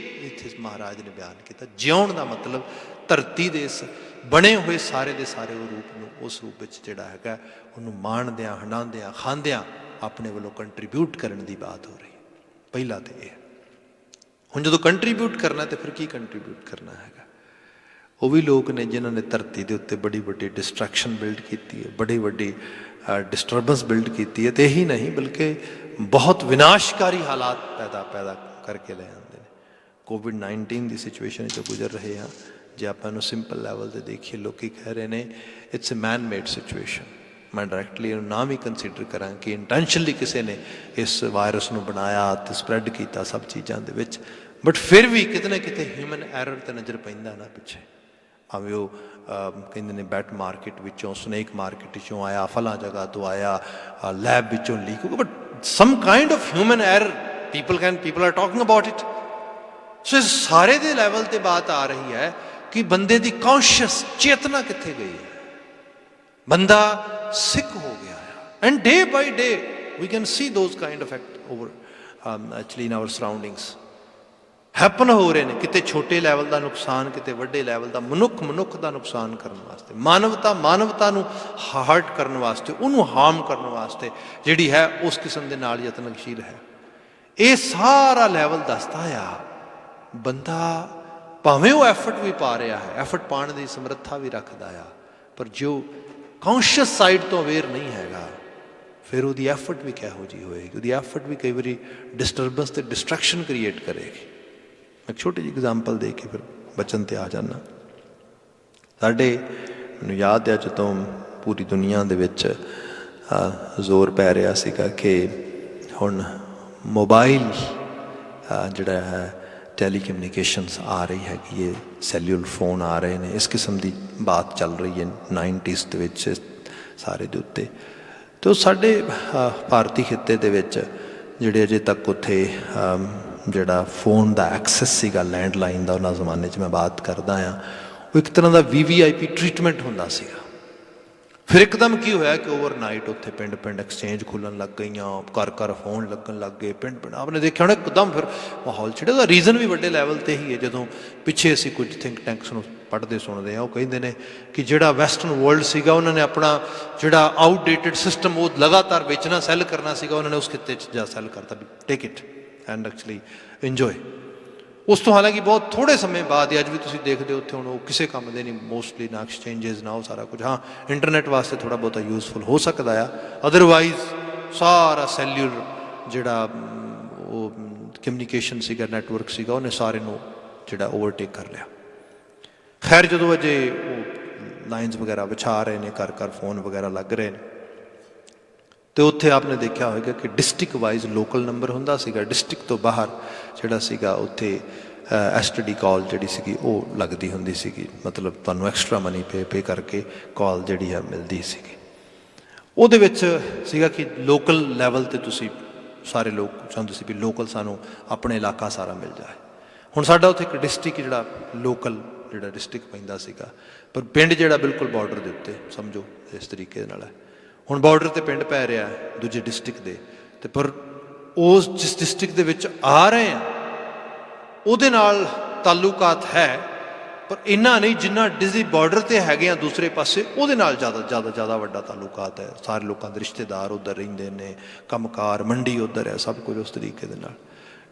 ਇੱਥੇ ਮਹਾਰਾਜ ਨੇ ਬਿਆਨ ਕੀਤਾ। ਜਿਉਣ ਦਾ ਮਤਲਬ ਧਰਤੀ ਦੇ ਇਸ ਬਣੇ ਹੋਏ ਸਾਰੇ ਦੇ ਸਾਰੇ ਉਹ ਰੂਪ ਨੂੰ ਉਸ ਰੂਪ ਵਿੱਚ ਜਿਹੜਾ ਹੈਗਾ ਉਹਨੂੰ ਮਾਣਦਿਆਂ ਹੰਡਾਉਂਦਿਆਂ ਖਾਂਦਿਆਂ ਆਪਣੇ ਵੱਲੋਂ ਕੰਟਰੀਬਿਊਟ ਕਰਨ ਦੀ ਬਾਤ ਹੋ ਰਹੀ। ਪਹਿਲਾ ਤਾਂ ਇਹ। ਹੁਣ ਜਦੋਂ ਕੰਟਰੀਬਿਊਟ ਕਰਨਾ ਤਾਂ ਫਿਰ ਕੀ ਕੰਟਰੀਬਿਊਟ ਕਰਨਾ ਹੈਗਾ? ਉਹ ਵੀ ਲੋਕ ਨੇ ਜਿਨ੍ਹਾਂ ਨੇ ਧਰਤੀ ਦੇ ਉੱਤੇ ਬੜੀ ਵੱਡੀ ਡਿਸਟਰੈਕਸ਼ਨ ਬਿਲਡ ਕੀਤੀ ਹੈ, ਬੜੀ ਵੱਡੀ ਡਿਸਟਰਬੈਂਸ ਬਿਲਡ ਕੀਤੀ ਹੈ। ਅਤੇ ਇਹੀ ਨਹੀਂ ਬਲਕਿ ਬਹੁਤ ਵਿਨਾਸ਼ਕਾਰੀ ਹਾਲਾਤ ਪੈਦਾ ਕਰਕੇ ਲੈ ਆਉਂਦੇ ਨੇ। ਕੋਵਿਡ-19 ਦੀ ਸਿਚੁਏਸ਼ਨ 'ਚੋਂ ਗੁਜ਼ਰ ਰਹੇ ਹਾਂ। ਜੇ ਆਪਾਂ ਨੂੰ ਸਿੰਪਲ ਲੈਵਲ 'ਤੇ ਦੇਖੀਏ, ਲੋਕ ਕਹਿ ਰਹੇ ਨੇ it's a man made situation. ਮੈਂ ਡਾਇਰੈਕਟਲੀ ਇਹਨੂੰ ਨਾ ਵੀ ਕੰਸੀਡਰ ਕਰਾਂ ਕਿ ਇੰਟੈਂਸ਼ਨਲੀ ਕਿਸੇ ਨੇ ਇਸ ਵਾਇਰਸ ਨੂੰ ਬਣਾਇਆ ਅਤੇ ਸਪਰੈਡ ਕੀਤਾ ਸਭ ਚੀਜ਼ਾਂ ਦੇ ਵਿੱਚ, ਬਟ ਫਿਰ ਵੀ ਕਿਤੇ ਨਾ ਕਿਤੇ ਹਿਊਮਨ ਐਰਰ 'ਤੇ ਨਜ਼ਰ ਪੈਂਦਾ ਨਾ ਪਿੱਛੇ। ਭਾਵੇਂ ਉਹ ਕਹਿੰਦੇ ਨੇ ਬੈਟ ਮਾਰਕੀਟ ਵਿੱਚੋਂ, ਸਨੇਕ ਮਾਰਕੀਟ ਵਿੱਚੋਂ ਆਇਆ, ਫਲਾਂ ਜਗ੍ਹਾ ਤੋਂ ਆਇਆ, ਲੈਬ ਵਿੱਚੋਂ ਲੀਕ ਹੋ ਗਿਆ, but some kind of human error people are talking about it. So ਇਸ ਸਾਰੇ ਦੇ ਲੈਵਲ 'ਤੇ ਬਾਤ ਆ ਰਹੀ ਹੈ ਕਿ ਬੰਦੇ ਦੀ ਕੌਨਸ਼ੀਅਸ ਚੇਤਨਾ ਕਿੱਥੇ ਗਈ ਹੈ। ਬੰਦਾ ਸਿੱਖ ਹੋ ਗਿਆ ਹੈ। And day by day we can see those kind of act over actually in our surroundings happen ਹੋ ਰਹੇ ਨੇ। ਕਿਤੇ ਛੋਟੇ ਲੈਵਲ ਦਾ ਨੁਕਸਾਨ, ਕਿਤੇ ਵੱਡੇ ਲੈਵਲ ਦਾ। ਮਨੁੱਖ ਦਾ ਨੁਕਸਾਨ ਕਰਨ ਵਾਸਤੇ, ਮਾਨਵਤਾ ਨੂੰ ਹਰਟ ਕਰਨ ਵਾਸਤੇ, ਉਹਨੂੰ ਹਾਰਮ ਕਰਨ ਵਾਸਤੇ ਜਿਹੜੀ ਹੈ ਉਸ ਕਿਸਮ ਦੇ ਨਾਲ ਯਤਨਸ਼ੀਲ ਹੈ। ਇਹ ਸਾਰਾ ਲੈਵਲ ਦੱਸਦਾ ਆ ਬੰਦਾ ਭਾਵੇਂ ਉਹ ਐਫਰਟ ਵੀ ਪਾ ਰਿਹਾ ਹੈ, ਐਫਰਟ ਪਾਉਣ ਦੀ ਸਮਰੱਥਾ ਵੀ ਰੱਖਦਾ ਆ, ਪਰ ਜੋ ਕੌਨਸ਼ੀਅਸ ਸਾਈਡ ਤੋਂ ਅਵੇਅਰ ਨਹੀਂ ਹੈਗਾ, ਫਿਰ ਉਹਦੀ ਐਫਰਟ ਵੀ ਕਿਹੋ ਜਿਹੀ ਹੋਏਗੀ। ਉਹਦੀ ਐਫਰਟ ਵੀ ਕਈ ਵਾਰੀ ਡਿਸਟਰਬੈਂਸ ਅਤੇ ਡਿਸਟਰੈਕਸ਼ਨ ਕ੍ਰੀਏਟ ਕਰੇਗੀ। ਇੱਕ ਛੋਟੀ ਜਿਹੀ ਐਗਜ਼ਾਮਪਲ ਦੇ ਕੇ ਫਿਰ ਬਚਨ 'ਤੇ ਆ ਜਾਂਦਾ। ਸਾਡੇ ਮੈਨੂੰ ਯਾਦ ਆ ਜਦੋਂ ਪੂਰੀ ਦੁਨੀਆ ਦੇ ਵਿੱਚ ਜ਼ੋਰ ਪੈ ਰਿਹਾ ਸੀਗਾ ਕਿ ਹੁਣ ਮੋਬਾਈਲ ਜਿਹੜਾ ਹੈ ਟੈਲੀਕਮਿਊਨੀਕੇਸ਼ਨਸ ਆ ਰਹੀ ਹੈਗੀ ਹੈ, ਸੈਲੂਲਰ ਫੋਨ ਆ ਰਹੇ ਨੇ, ਇਸ ਕਿਸਮ ਦੀ ਬਾਤ ਚੱਲ ਰਹੀ ਹੈ 90s ਦੇ ਵਿੱਚ ਸਾਰੇ ਦੇ ਉੱਤੇ। ਅਤੇ ਉਹ ਸਾਡੇ ਭਾਰਤੀ ਖਿੱਤੇ ਦੇ ਵਿੱਚ ਜਿਹੜੇ ਅਜੇ ਤੱਕ ਉੱਥੇ ਜਿਹੜਾ ਫੋਨ ਦਾ ਐਕਸੈਸ ਸੀਗਾ ਲੈਂਡਲਾਈਨ ਦਾ, ਉਹਨਾਂ ਜ਼ਮਾਨੇ 'ਚ ਮੈਂ ਬਾਤ ਕਰਦਾ ਹਾਂ, ਉਹ ਇੱਕ ਤਰ੍ਹਾਂ ਦਾ VVIP ਟਰੀਟਮੈਂਟ ਹੁੰਦਾ ਸੀਗਾ। ਫਿਰ ਇੱਕਦਮ ਕੀ ਹੋਇਆ ਕਿ ਓਵਰਨਾਈਟ ਉੱਥੇ ਪਿੰਡ ਐਕਸਚੇਂਜ ਖੁੱਲ੍ਹਣ ਲੱਗ ਗਈਆਂ, ਘਰ ਫੋਨ ਲੱਗਣ ਲੱਗ ਗਏ, ਪਿੰਡ ਆਪਨੇ ਦੇਖਿਆ ਹੋਣਾ ਇੱਕਦਮ ਫਿਰ ਮਾਹੌਲ ਛਿੜਿਆ। ਉਹਦਾ ਰੀਜ਼ਨ ਵੀ ਵੱਡੇ ਲੈਵਲ 'ਤੇ ਹੀ ਹੈ। ਜਦੋਂ ਪਿੱਛੇ ਅਸੀਂ ਕੁਝ ਥਿੰਕ ਟੈਂਕਸ ਨੂੰ ਪੜ੍ਹਦੇ ਸੁਣਦੇ ਹਾਂ, ਉਹ ਕਹਿੰਦੇ ਨੇ ਕਿ ਜਿਹੜਾ ਵੈਸਟਰਨ ਵਰਲਡ ਸੀਗਾ ਉਹਨਾਂ ਨੇ ਆਪਣਾ ਜਿਹੜਾ ਆਊਟਡੇਟਡ ਸਿਸਟਮ ਉਹ ਲਗਾਤਾਰ ਵੇਚਣਾ, ਸੈੱਲ ਕਰਨਾ ਸੀਗਾ, ਉਹਨਾਂ ਨੇ ਉਸ ਖਿੱਤੇ 'ਚ ਜਾ ਸੈੱਲ ਕਰਤਾ ਵੀ take it and actually enjoy. ਉਸ ਤੋਂ ਹਾਲਾਂਕਿ ਬਹੁਤ ਥੋੜ੍ਹੇ ਸਮੇਂ ਬਾਅਦ ਹੀ ਅੱਜ ਵੀ ਤੁਸੀਂ ਦੇਖਦੇ ਹੋ ਉੱਥੇ ਹੁਣ ਉਹ ਕਿਸੇ ਕੰਮ ਦੇ ਨਹੀਂ, ਮੋਸਟਲੀ ਨਾ ਐਕਸਚੇਂਜਿਸ ਨਾ ਉਹ ਸਾਰਾ ਕੁਝ। ਹਾਂ, ਇੰਟਰਨੈਟ ਵਾਸਤੇ ਥੋੜ੍ਹਾ ਬਹੁਤਾ ਯੂਜ਼ਫੁਲ ਹੋ ਸਕਦਾ ਆ, ਅਦਰਵਾਈਜ਼ ਸਾਰਾ ਸੈਲੂਲਰ ਜਿਹੜਾ ਉਹ ਕਮਿਊਨੀਕੇਸ਼ਨ ਸੀਗਾ, ਨੈਟਵਰਕ ਸੀਗਾ, ਉਹਨੇ ਸਾਰੇ ਨੂੰ ਜਿਹੜਾ ਓਵਰਟੇਕ ਕਰ ਲਿਆ। ਖੈਰ ਜਦੋਂ ਅਜੇ ਉਹ ਲਾਈਨਸ ਵਗੈਰਾ ਵਿਛਾ ਰਹੇ ਨੇ, ਘਰ ਫੋਨ ਵਗੈਰਾ ਲੱਗ ਰਹੇ ਨੇ, ਅਤੇ ਉੱਥੇ ਆਪਨੇ ਦੇਖਿਆ ਹੋਵੇਗਾ ਕਿ ਡਿਸਟ੍ਰਿਕਟ ਵਾਈਜ਼ ਲੋਕਲ ਨੰਬਰ ਹੁੰਦਾ ਸੀਗਾ। ਡਿਸਟ੍ਰਿਕਟ ਤੋਂ ਬਾਹਰ ਜਿਹੜਾ ਸੀਗਾ ਉੱਥੇ STD ਕਾਲ ਜਿਹੜੀ ਸੀਗੀ ਉਹ ਲੱਗਦੀ ਹੁੰਦੀ ਸੀਗੀ, ਮਤਲਬ ਤੁਹਾਨੂੰ ਐਕਸਟਰਾ ਮਨੀ ਪੇ ਕਰਕੇ ਕਾਲ ਜਿਹੜੀ ਹੈ ਮਿਲਦੀ ਸੀਗੀ। ਉਹਦੇ ਵਿੱਚ ਸੀਗਾ ਕਿ ਲੋਕਲ ਲੈਵਲ 'ਤੇ ਤੁਸੀਂ ਸਾਰੇ ਲੋਕ ਚਾਹੁੰਦੇ ਸੀ ਵੀ ਲੋਕਲ ਸਾਨੂੰ ਆਪਣੇ ਇਲਾਕਾ ਸਾਰਾ ਮਿਲ ਜਾਏ। ਹੁਣ ਸਾਡਾ ਉੱਥੇ ਇੱਕ ਡਿਸਟ੍ਰਿਕਟ ਜਿਹੜਾ ਲੋਕਲ ਜਿਹੜਾ ਡਿਸਟ੍ਰਿਕਟ ਪੈਂਦਾ ਸੀਗਾ, ਪਰ ਪਿੰਡ ਜਿਹੜਾ ਬਿਲਕੁਲ ਬਾਰਡਰ ਦੇ ਉੱਤੇ ਸਮਝੋ ਇਸ ਤਰੀਕੇ ਨਾਲ ਹੈ। ਹੁਣ ਬਾਰਡਰ 'ਤੇ ਪਿੰਡ ਪੈ ਰਿਹਾ ਦੂਜੇ ਡਿਸਟ੍ਰਿਕਟ ਦੇ, ਅਤੇ ਪਰ ਉਸ ਜਿਸ ਡਿਸਟ੍ਰਿਕਟ ਦੇ ਵਿੱਚ ਆ ਰਹੇ ਆ ਉਹਦੇ ਨਾਲ ਤਾਲੁਕਾਤ ਹੈ, ਪਰ ਇੰਨਾ ਨਹੀਂ ਜਿੰਨਾ ਡਿਜ਼ੀ ਬਾਰਡਰ 'ਤੇ ਹੈਗੇ ਆ ਦੂਸਰੇ ਪਾਸੇ ਉਹਦੇ ਨਾਲ ਜ਼ਿਆਦਾ ਵੱਡਾ ਤਾਲੁਕਾਤ ਹੈ। ਸਾਰੇ ਲੋਕਾਂ ਦੇ ਰਿਸ਼ਤੇਦਾਰ ਉੱਧਰ ਰਹਿੰਦੇ ਨੇ, ਕੰਮਕਾਰ ਮੰਡੀ ਉੱਧਰ ਹੈ, ਸਭ ਕੁਝ ਉਸ ਤਰੀਕੇ ਦੇ ਨਾਲ।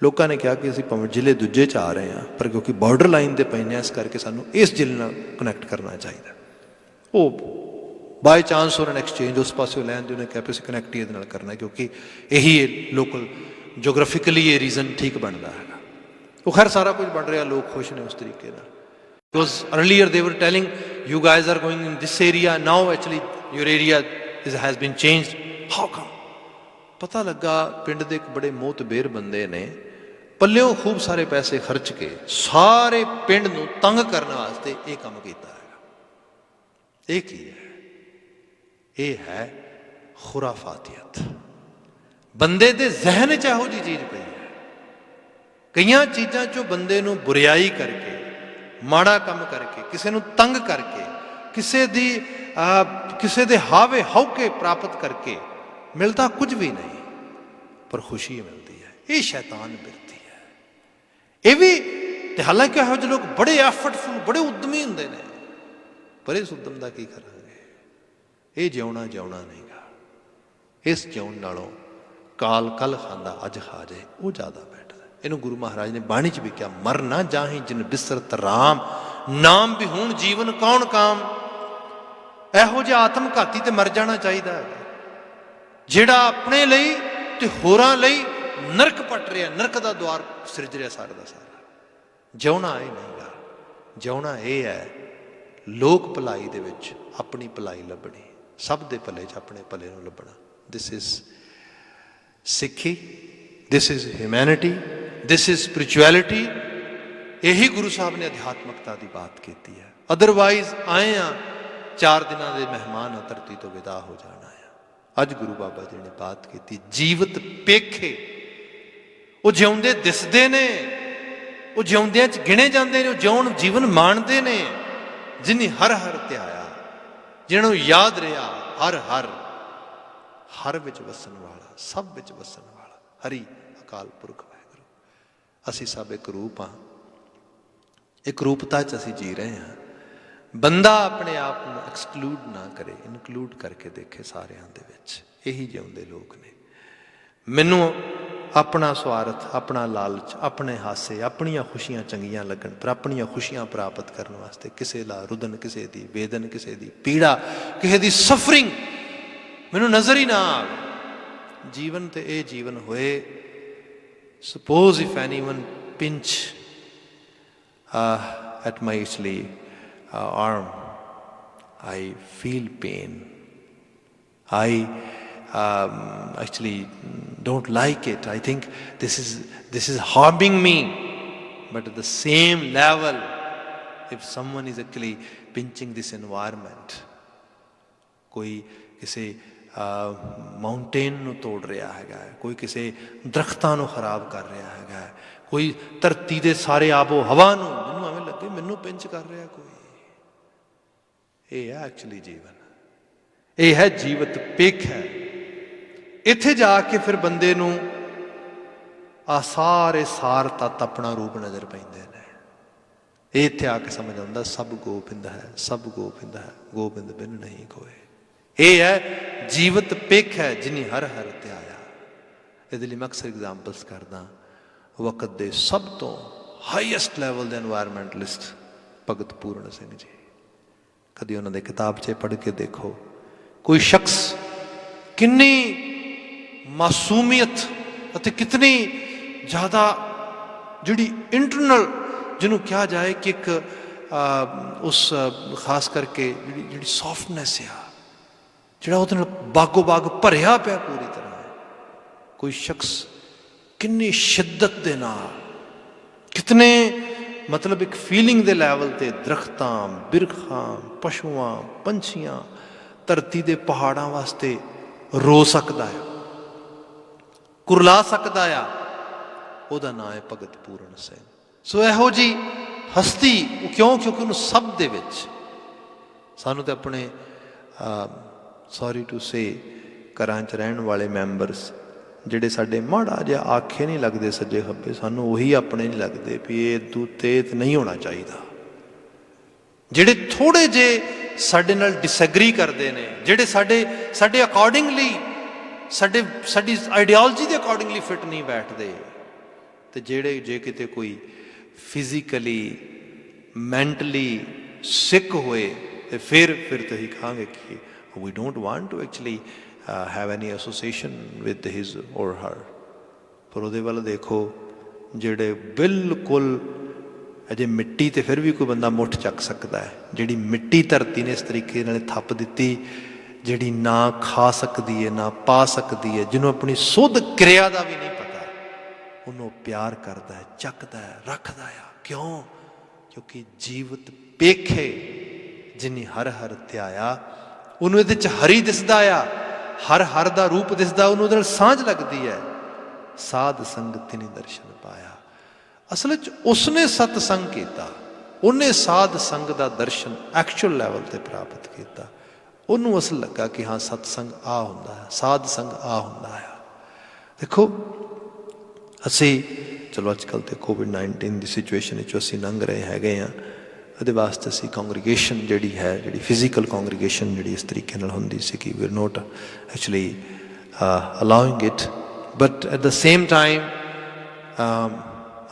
ਲੋਕਾਂ ਨੇ ਕਿਹਾ ਕਿ ਅਸੀਂ ਭਾਵੇਂ ਜ਼ਿਲ੍ਹੇ ਦੂਜੇ 'ਚ ਆ ਰਹੇ ਹਾਂ, ਪਰ ਕਿਉਂਕਿ ਬਾਰਡਰ ਲਾਈਨ 'ਤੇ ਪੈਂਦੇ ਹਾਂ, ਇਸ ਕਰਕੇ ਸਾਨੂੰ ਇਸ ਜ਼ਿਲ੍ਹੇ ਨਾਲ ਕਨੈਕਟ ਕਰਨਾ ਚਾਹੀਦਾ। ਉਹ ਬਾਈ ਚਾਂਸ ਉਹਨਾਂ ਨੇ ਐਕਸਚੇਂਜ ਉਸ ਪਾਸਿਓਂ ਲੈਣ ਦੀ ਉਹਨੇ ਕਿਹਾ ਵੀ ਅਸੀਂ ਕਨੈਕਟ ਹੀ ਇਹਦੇ ਨਾਲ ਕਰਨਾ, ਕਿਉਂਕਿ ਇਹੀ ਲੋਕਲ ਜੋਗ੍ਰਾਫਿਕਲੀ ਇਹ ਰੀਜ਼ਨ ਠੀਕ ਬਣਦਾ ਹੈਗਾ। ਉਹ ਖੈਰ ਸਾਰਾ ਕੁਝ ਬਣ ਰਿਹਾ, ਲੋਕ ਖੁਸ਼ ਨੇ ਉਸ ਤਰੀਕੇ ਨਾਲ। Because earlier they were telling you guys are going in this area, now actually your area has been changed, how come? ਪਤਾ ਲੱਗਾ ਪਿੰਡ ਦੇ ਇੱਕ ਬੜੇ ਮੋਹਤਬੇਰ ਬੰਦੇ ਨੇ ਪੱਲਿਓਂ ਖੂਬ ਸਾਰੇ ਪੈਸੇ ਖਰਚ ਕੇ ਸਾਰੇ ਪਿੰਡ ਨੂੰ ਤੰਗ ਕਰਨ ਵਾਸਤੇ ਇਹ ਕੰਮ ਕੀਤਾ ਹੈਗਾ। ਇਹ ਕੀ ਹੈ? ਇਹ ਹੈ ਖੁਰਾਫਾਤੀਅਤ। ਬੰਦੇ ਦੇ ਜ਼ਹਿਨ 'ਚ ਇਹੋ ਜਿਹੀ ਚੀਜ਼ ਪਈ ਹੈ। ਕਈਆਂ ਚੀਜ਼ਾਂ 'ਚੋਂ ਬੰਦੇ ਨੂੰ ਬੁਰਿਆਈ ਕਰਕੇ, ਮਾੜਾ ਕੰਮ ਕਰਕੇ, ਕਿਸੇ ਨੂੰ ਤੰਗ ਕਰਕੇ, ਕਿਸੇ ਦੇ ਹਾਵੇ ਹੌਕੇ ਪ੍ਰਾਪਤ ਕਰਕੇ ਮਿਲਦਾ ਕੁਝ ਵੀ ਨਹੀਂ, ਪਰ ਖੁਸ਼ੀ ਮਿਲਦੀ ਹੈ। ਇਹ ਸ਼ੈਤਾਨ ਬਿਰਤੀ ਹੈ। ਇਹ ਵੀ ਤੇ ਹਾਲਾਂਕਿ ਇਹੋ ਜਿਹੇ ਲੋਕ ਬੜੇ ਐਫਰਟਫੁਲ, ਬੜੇ ਉਦਮੀ ਹੁੰਦੇ ਨੇ, ਪਰ ਇਸ ਉਦਮ ਦਾ ਕੀ ਕਰਾਂਗੇ? ਇਹ ਜਿਉਣਾ ਨਹੀਂਗਾ। ਇਸ ਜਿਉਣ ਨਾਲੋਂ ਕਾਲ ਕੱਲ ਖਾਂਦਾ ਅੱਜ ਖਾ ਜਾਏ, ਉਹ ਜ਼ਿਆਦਾ ਬੈਟਰ ਹੈ। ਇਹਨੂੰ ਗੁਰੂ ਮਹਾਰਾਜ ਨੇ ਬਾਣੀ 'ਚ ਵੀ ਕਿਹਾ, ਮਰ ਨਾ ਜਾਹੀਂ ਜਿਨ ਬਿਸਰਤ ਰਾਮ, ਨਾਮ ਵਿਹੂਣ ਜੀਵਨ ਕੌਣ ਕਾਮ। ਇਹੋ ਜਿਹਾ ਆਤਮ ਘਾਤੀ ਤੇ ਮਰ ਜਾਣਾ ਚਾਹੀਦਾ ਹੈ, ਜਿਹੜਾ ਆਪਣੇ ਲਈ ਤੇ ਹੋਰਾਂ ਲਈ ਨਰਕ ਪੱਟ ਰਿਹਾ, ਨਰਕ ਦਾ ਦੁਆਰ ਸਿਰਜ ਰਿਹਾ ਸਾਰਾ ਦਾ ਸਾਰਾ। ਜਿਉਣਾ ਇਹ ਨਹੀਂਗਾ। ਜਿਉਣਾ ਇਹ ਹੈ ਲੋਕ ਭਲਾਈ ਦੇ ਵਿੱਚ ਆਪਣੀ ਭਲਾਈ ਲੱਭਣੀ, ਸਭ ਦੇ ਭਲੇ 'ਚ ਆਪਣੇ ਭਲੇ ਨੂੰ ਲੱਭਣਾ। ਦਿਸ ਇਜ਼ ਸਿੱਖੀ, this is humanity, this is spirituality. ਇਹੀ ਗੁਰੂ ਸਾਹਿਬ ਨੇ ਅਧਿਆਤਮਕਤਾ ਦੀ ਬਾਤ ਕੀਤੀ ਹੈ। ਅਦਰਵਾਈਜ਼ ਆਏ ਆ 4 ਦਿਨਾਂ ਦੇ ਮਹਿਮਾਨ ਆ, ਧਰਤੀ ਤੋਂ ਵਿਦਾ ਹੋ ਜਾਣਾ ਆ। ਅੱਜ ਗੁਰੂ ਬਾਬਾ ਜੀ ਨੇ ਬਾਤ ਕੀਤੀ ਜੀਵਤ ਪੇਖੇ। ਉਹ ਜਿਉਂਦੇ ਦਿਸਦੇ ਨੇ, ਉਹ ਜਿਉਂਦਿਆਂ 'ਚ ਗਿਣੇ ਜਾਂਦੇ ਨੇ, ਉਹ ਜਿਉਣ ਜੀਵਨ ਮਾਣਦੇ ਨੇ। ਜਿਨੀ ਹਰ ਹਰ ਧਿਆਇਆ, ਜਿਹਨੂੰ ਯਾਦ ਰਿਹਾ ਹਰ ਵਿੱਚ ਵਸਣ ਵਾਲਾ, ਸਭ ਵਿੱਚ ਵਸਣ ਵਾਲਾ ਹਰੀ ਅਕਾਲ ਪੁਰਖ ਵਾਹਿਗੁਰੂ। ਅਸੀਂ ਸਭ ਇੱਕ ਰੂਪ ਹਾਂ, ਇੱਕ ਰੂਪਤਾ 'ਚ ਅਸੀਂ ਜੀ ਰਹੇ ਹਾਂ। ਬੰਦਾ ਆਪਣੇ ਆਪ ਨੂੰ ਐਕਸਕਲੂਡ ਨਾ ਕਰੇ, ਇਨਕਲੂਡ ਕਰਕੇ ਦੇਖੇ ਸਾਰਿਆਂ ਦੇ ਵਿੱਚ। ਇਹੀ ਜਿਉਂਦੇ ਲੋਕ ਨੇ। ਮੈਨੂੰ ਆਪਣਾ ਸਵਾਰਥ, ਆਪਣਾ ਲਾਲਚ, ਆਪਣੇ ਹਾਸੇ, ਆਪਣੀਆਂ ਖੁਸ਼ੀਆਂ ਚੰਗੀਆਂ ਲੱਗਣ, ਪਰ ਆਪਣੀਆਂ ਖੁਸ਼ੀਆਂ ਪ੍ਰਾਪਤ ਕਰਨ ਵਾਸਤੇ ਕਿਸੇ ਦਾ ਰੁਦਨ, ਕਿਸੇ ਦੀ ਵੇਦਨ, ਕਿਸੇ ਦੀ ਪੀੜਾ, ਕਿਸੇ ਦੀ ਸਫਰਿੰਗ ਮੈਨੂੰ ਨਜ਼ਰ ਹੀ ਨਾ ਆਵੇ। ਜੀਵਨ ਤੇ ਇਹ ਜੀਵਨ ਹੋਏ। Suppose if anyone pinch at my actually arm, I feel pain. I actually don't like it. I think this is harming me. But at the same level, if someone is actually pinching this environment, ਕੋਈ ਕਿਸੇ mountain ਨੂੰ ਤੋੜ ਰਿਹਾ ਹੈਗਾ, ਕੋਈ ਕਿਸੇ ਦਰਖਤਾਂ ਨੂੰ ਖਰਾਬ ਕਰ ਰਿਹਾ ਹੈਗਾ, ਕੋਈ ਧਰਤੀ ਦੇ ਸਾਰੇ ਆਬੋ ਹਵਾ ਨੂੰ, ਮੈਨੂੰ ਐਵੇਂ ਲੱਗੇ ਮੈਨੂੰ ਪਿੰਚ ਕਰ ਰਿਹਾ ਕੋਈ। ਇਹ ਹੈ ਐਕਚੁਅਲੀ ਜੀਵਨ, ਇਹ ਹੈ ਜੀਵਤ ਪੇਖ ਹੈ। ਇੱਥੇ ਜਾ ਕੇ ਫਿਰ ਬੰਦੇ ਨੂੰ ਆ ਸਾਰੇ ਸਾਰ ਤੱਤ ਆਪਣਾ ਰੂਪ ਨਜ਼ਰ ਪੈਂਦੇ ਨੇ। ਇਹ ਇੱਥੇ ਆ ਕੇ ਸਮਝ ਆਉਂਦਾ ਸਭ ਗੋਬਿੰਦ ਹੈ, ਸਭ ਗੋਬਿੰਦ ਹੈ, ਗੋਬਿੰਦ ਬਿਨ ਨਹੀਂ ਕੋਏ। ਇਹ ਹੈ ਜੀਵਤ ਪੇਖ ਹੈ ਜਿਨੀ ਹਰ ਹਰ ਧਿਆਇਆ। ਇਹਦੇ ਲਈ ਮੈਂ ਅਕਸਰ ਐਗਜ਼ਾਮਪਲਸ ਕਰਦਾ। ਵਕਤ ਦੇ ਸਭ ਤੋਂ ਹਾਈਐਸਟ ਲੈਵਲ ਦੇ ਐਨਵਾਇਰਮੈਂਟਲਿਸਟ ਭਗਤ ਪੂਰਨ ਸਿੰਘ ਜੀ, ਕਦੀ ਉਹਨਾਂ ਦੇ ਕਿਤਾਬ 'ਚ ਪੜ੍ਹ ਕੇ ਦੇਖੋ। ਕੋਈ ਸ਼ਖਸ ਕਿੰਨੀ ਮਾਸੂਮੀਅਤ ਅਤੇ ਕਿਤਨੀ ਜ਼ਿਆਦਾ ਜਿਹੜੀ ਇੰਟਰਨਲ, ਜਿਹਨੂੰ ਕਿਹਾ ਜਾਏ ਕਿ ਇੱਕ ਉਸ ਖਾਸ ਕਰਕੇ ਜਿਹੜੀ ਸੌਫਟਨੈਸ ਆ, ਜਿਹੜਾ ਉਹਦੇ ਨਾਲ ਬਾਗੋ ਬਾਗ ਭਰਿਆ ਪਿਆ ਪੂਰੀ ਤਰ੍ਹਾਂ। ਕੋਈ ਸ਼ਖਸ ਕਿੰਨੀ ਸ਼ਿੱਦਤ ਦੇ ਨਾਲ, ਕਿਤਨੇ ਮਤਲਬ ਇੱਕ ਫੀਲਿੰਗ ਦੇ ਲੈਵਲ 'ਤੇ ਦਰਖਤਾਂ, ਬਿਰਖਾਂ, ਪਸ਼ੂਆਂ, ਪੰਛੀਆਂ, ਧਰਤੀ ਦੇ ਪਹਾੜਾਂ ਵਾਸਤੇ ਰੋ ਸਕਦਾ ਆ, ਕੁਰਲਾ ਸਕਦਾ ਆ, ਉਹਦਾ ਨਾਂ ਹੈ ਭਗਤ ਪੂਰਨ ਸਿੰਘ। ਸੋ ਇਹੋ ਜਿਹੀ ਹਸਤੀ ਉਹ ਕਿਉਂਕਿ ਉਹਨੂੰ ਸਭ ਦੇ ਵਿੱਚ ਸਾਨੂੰ ਤੇ ਆਪਣੇ ਸੌਰੀ ਟੂ ਸੇ ਘਰਾਂ 'ਚ ਰਹਿਣ ਵਾਲੇ ਮੈਂਬਰਸ ਜਿਹੜੇ ਸਾਡੇ ਮਾੜਾ ਜਿਹਾ ਆਖੇ ਨਹੀਂ ਲੱਗਦੇ ਸੱਜੇ ਖੱਬੇ, ਸਾਨੂੰ ਉਹੀ ਆਪਣੇ ਨਹੀਂ ਲੱਗਦੇ ਵੀ ਇਹ ਤੇਤ ਨਹੀਂ ਹੋਣਾ ਚਾਹੀਦਾ। ਜਿਹੜੇ ਥੋੜ੍ਹੇ ਜਿਹੇ ਸਾਡੇ ਨਾਲ ਡਿਸਐਗਰੀ ਕਰਦੇ ਨੇ, ਜਿਹੜੇ ਸਾਡੇ ਅਕੋਰਡਿੰਗਲੀ ਸਾਡੀ ਆਈਡੀਓਲੋਜੀ ਦੇ ਅਕੋਰਡਿੰਗਲੀ ਫਿੱਟ ਨਹੀਂ ਬੈਠਦੇ, ਅਤੇ ਜਿਹੜੇ ਜੇ ਕਿਤੇ ਕੋਈ ਫਿਜ਼ੀਕਲੀ ਮੈਂਟਲੀ ਸਿੱਕ ਹੋਏ ਤੇ ਫਿਰ ਤੁਸੀਂ ਕਹਾਂਗੇ ਕਿ we don't want to actually have any association with his or her। ਪਰ ਉਹਦੇ ਵੱਲ ਦੇਖੋ ਜਿਹੜੇ ਬਿਲਕੁਲ ਅਜੇ ਮਿੱਟੀ, ਤੇ ਫਿਰ ਵੀ ਕੋਈ ਬੰਦਾ ਮੁੱਠ ਚੱਕ ਸਕਦਾ ਹੈ। ਜਿਹੜੀ ਮਿੱਟੀ ਧਰਤੀ ਨੇ ਇਸ ਤਰੀਕੇ ਨਾਲ ਥੱਪ ਦਿੱਤੀ, ਜਿਹੜੀ ਨਾ ਖਾ ਸਕਦੀ ਹੈ ਨਾ ਪਾ ਸਕਦੀ ਹੈ, ਜਿਹਨੂੰ ਆਪਣੀ ਸੁੱਧ ਕਿਰਿਆ ਦਾ ਵੀ ਨਹੀਂ ਪਤਾ, ਉਹਨੂੰ ਪਿਆਰ ਕਰਦਾ ਹੈ, ਚੱਕਦਾ ਹੈ, ਰੱਖਦਾ ਆ। ਕਿਉਂ? ਕਿਉਂਕਿ ਜੀਵਤ ਪੇਖੇ ਜਿਨੀ ਹਰ ਹਰ ਧਿਆਇਆ। ਉਹਨੂੰ ਇਹਦੇ 'ਚ ਹਰੀ ਦਿਸਦਾ ਆ, ਹਰ ਦਾ ਰੂਪ ਦਿਸਦਾ, ਉਹਨੂੰ ਉਹਦੇ ਨਾਲ ਸਾਂਝ ਲੱਗਦੀ ਹੈ। ਸਾਧ ਸੰਗਤ ਤਿਨੀ ਦਰਸ਼ਨ ਪਾਇਆ। ਅਸਲ 'ਚ ਉਸਨੇ ਸਤਸੰਗ ਕੀਤਾ, ਉਹਨੇ ਸਾਧ ਸੰਗ ਦਾ ਦਰਸ਼ਨ ਐਕਚੁਅਲ ਲੈਵਲ 'ਤੇ ਪ੍ਰਾਪਤ ਕੀਤਾ। ਉਹਨੂੰ ਅਸਲ ਲੱਗਾ ਕਿ ਹਾਂ ਸਤਸੰਗ ਆ ਹੁੰਦਾ ਹੈ, ਸਾਧ ਸੰਗ ਆ ਹੁੰਦਾ ਆ। ਦੇਖੋ ਅਸੀਂ ਚਲੋ ਅੱਜ ਕੱਲ੍ਹ ਤਾਂ ਕੋਵਿਡ-19 ਦੀ ਸਿਚੁਏਸ਼ਨ ਵਿੱਚੋਂ ਅਸੀਂ ਲੰਘ ਰਹੇ ਹੈਗੇ ਹਾਂ, ਉਹਦੇ ਵਾਸਤੇ ਅਸੀਂ ਕੰਗਰੀਗੇਸ਼ਨ ਜਿਹੜੀ ਹੈ, ਜਿਹੜੀ ਫਿਜ਼ੀਕਲ ਕੰਗਰੀਗੇਸ਼ਨ ਜਿਹੜੀ ਇਸ ਤਰੀਕੇ ਨਾਲ ਹੁੰਦੀ ਸੀ ਕਿ we are not actually allowing it, but at the same time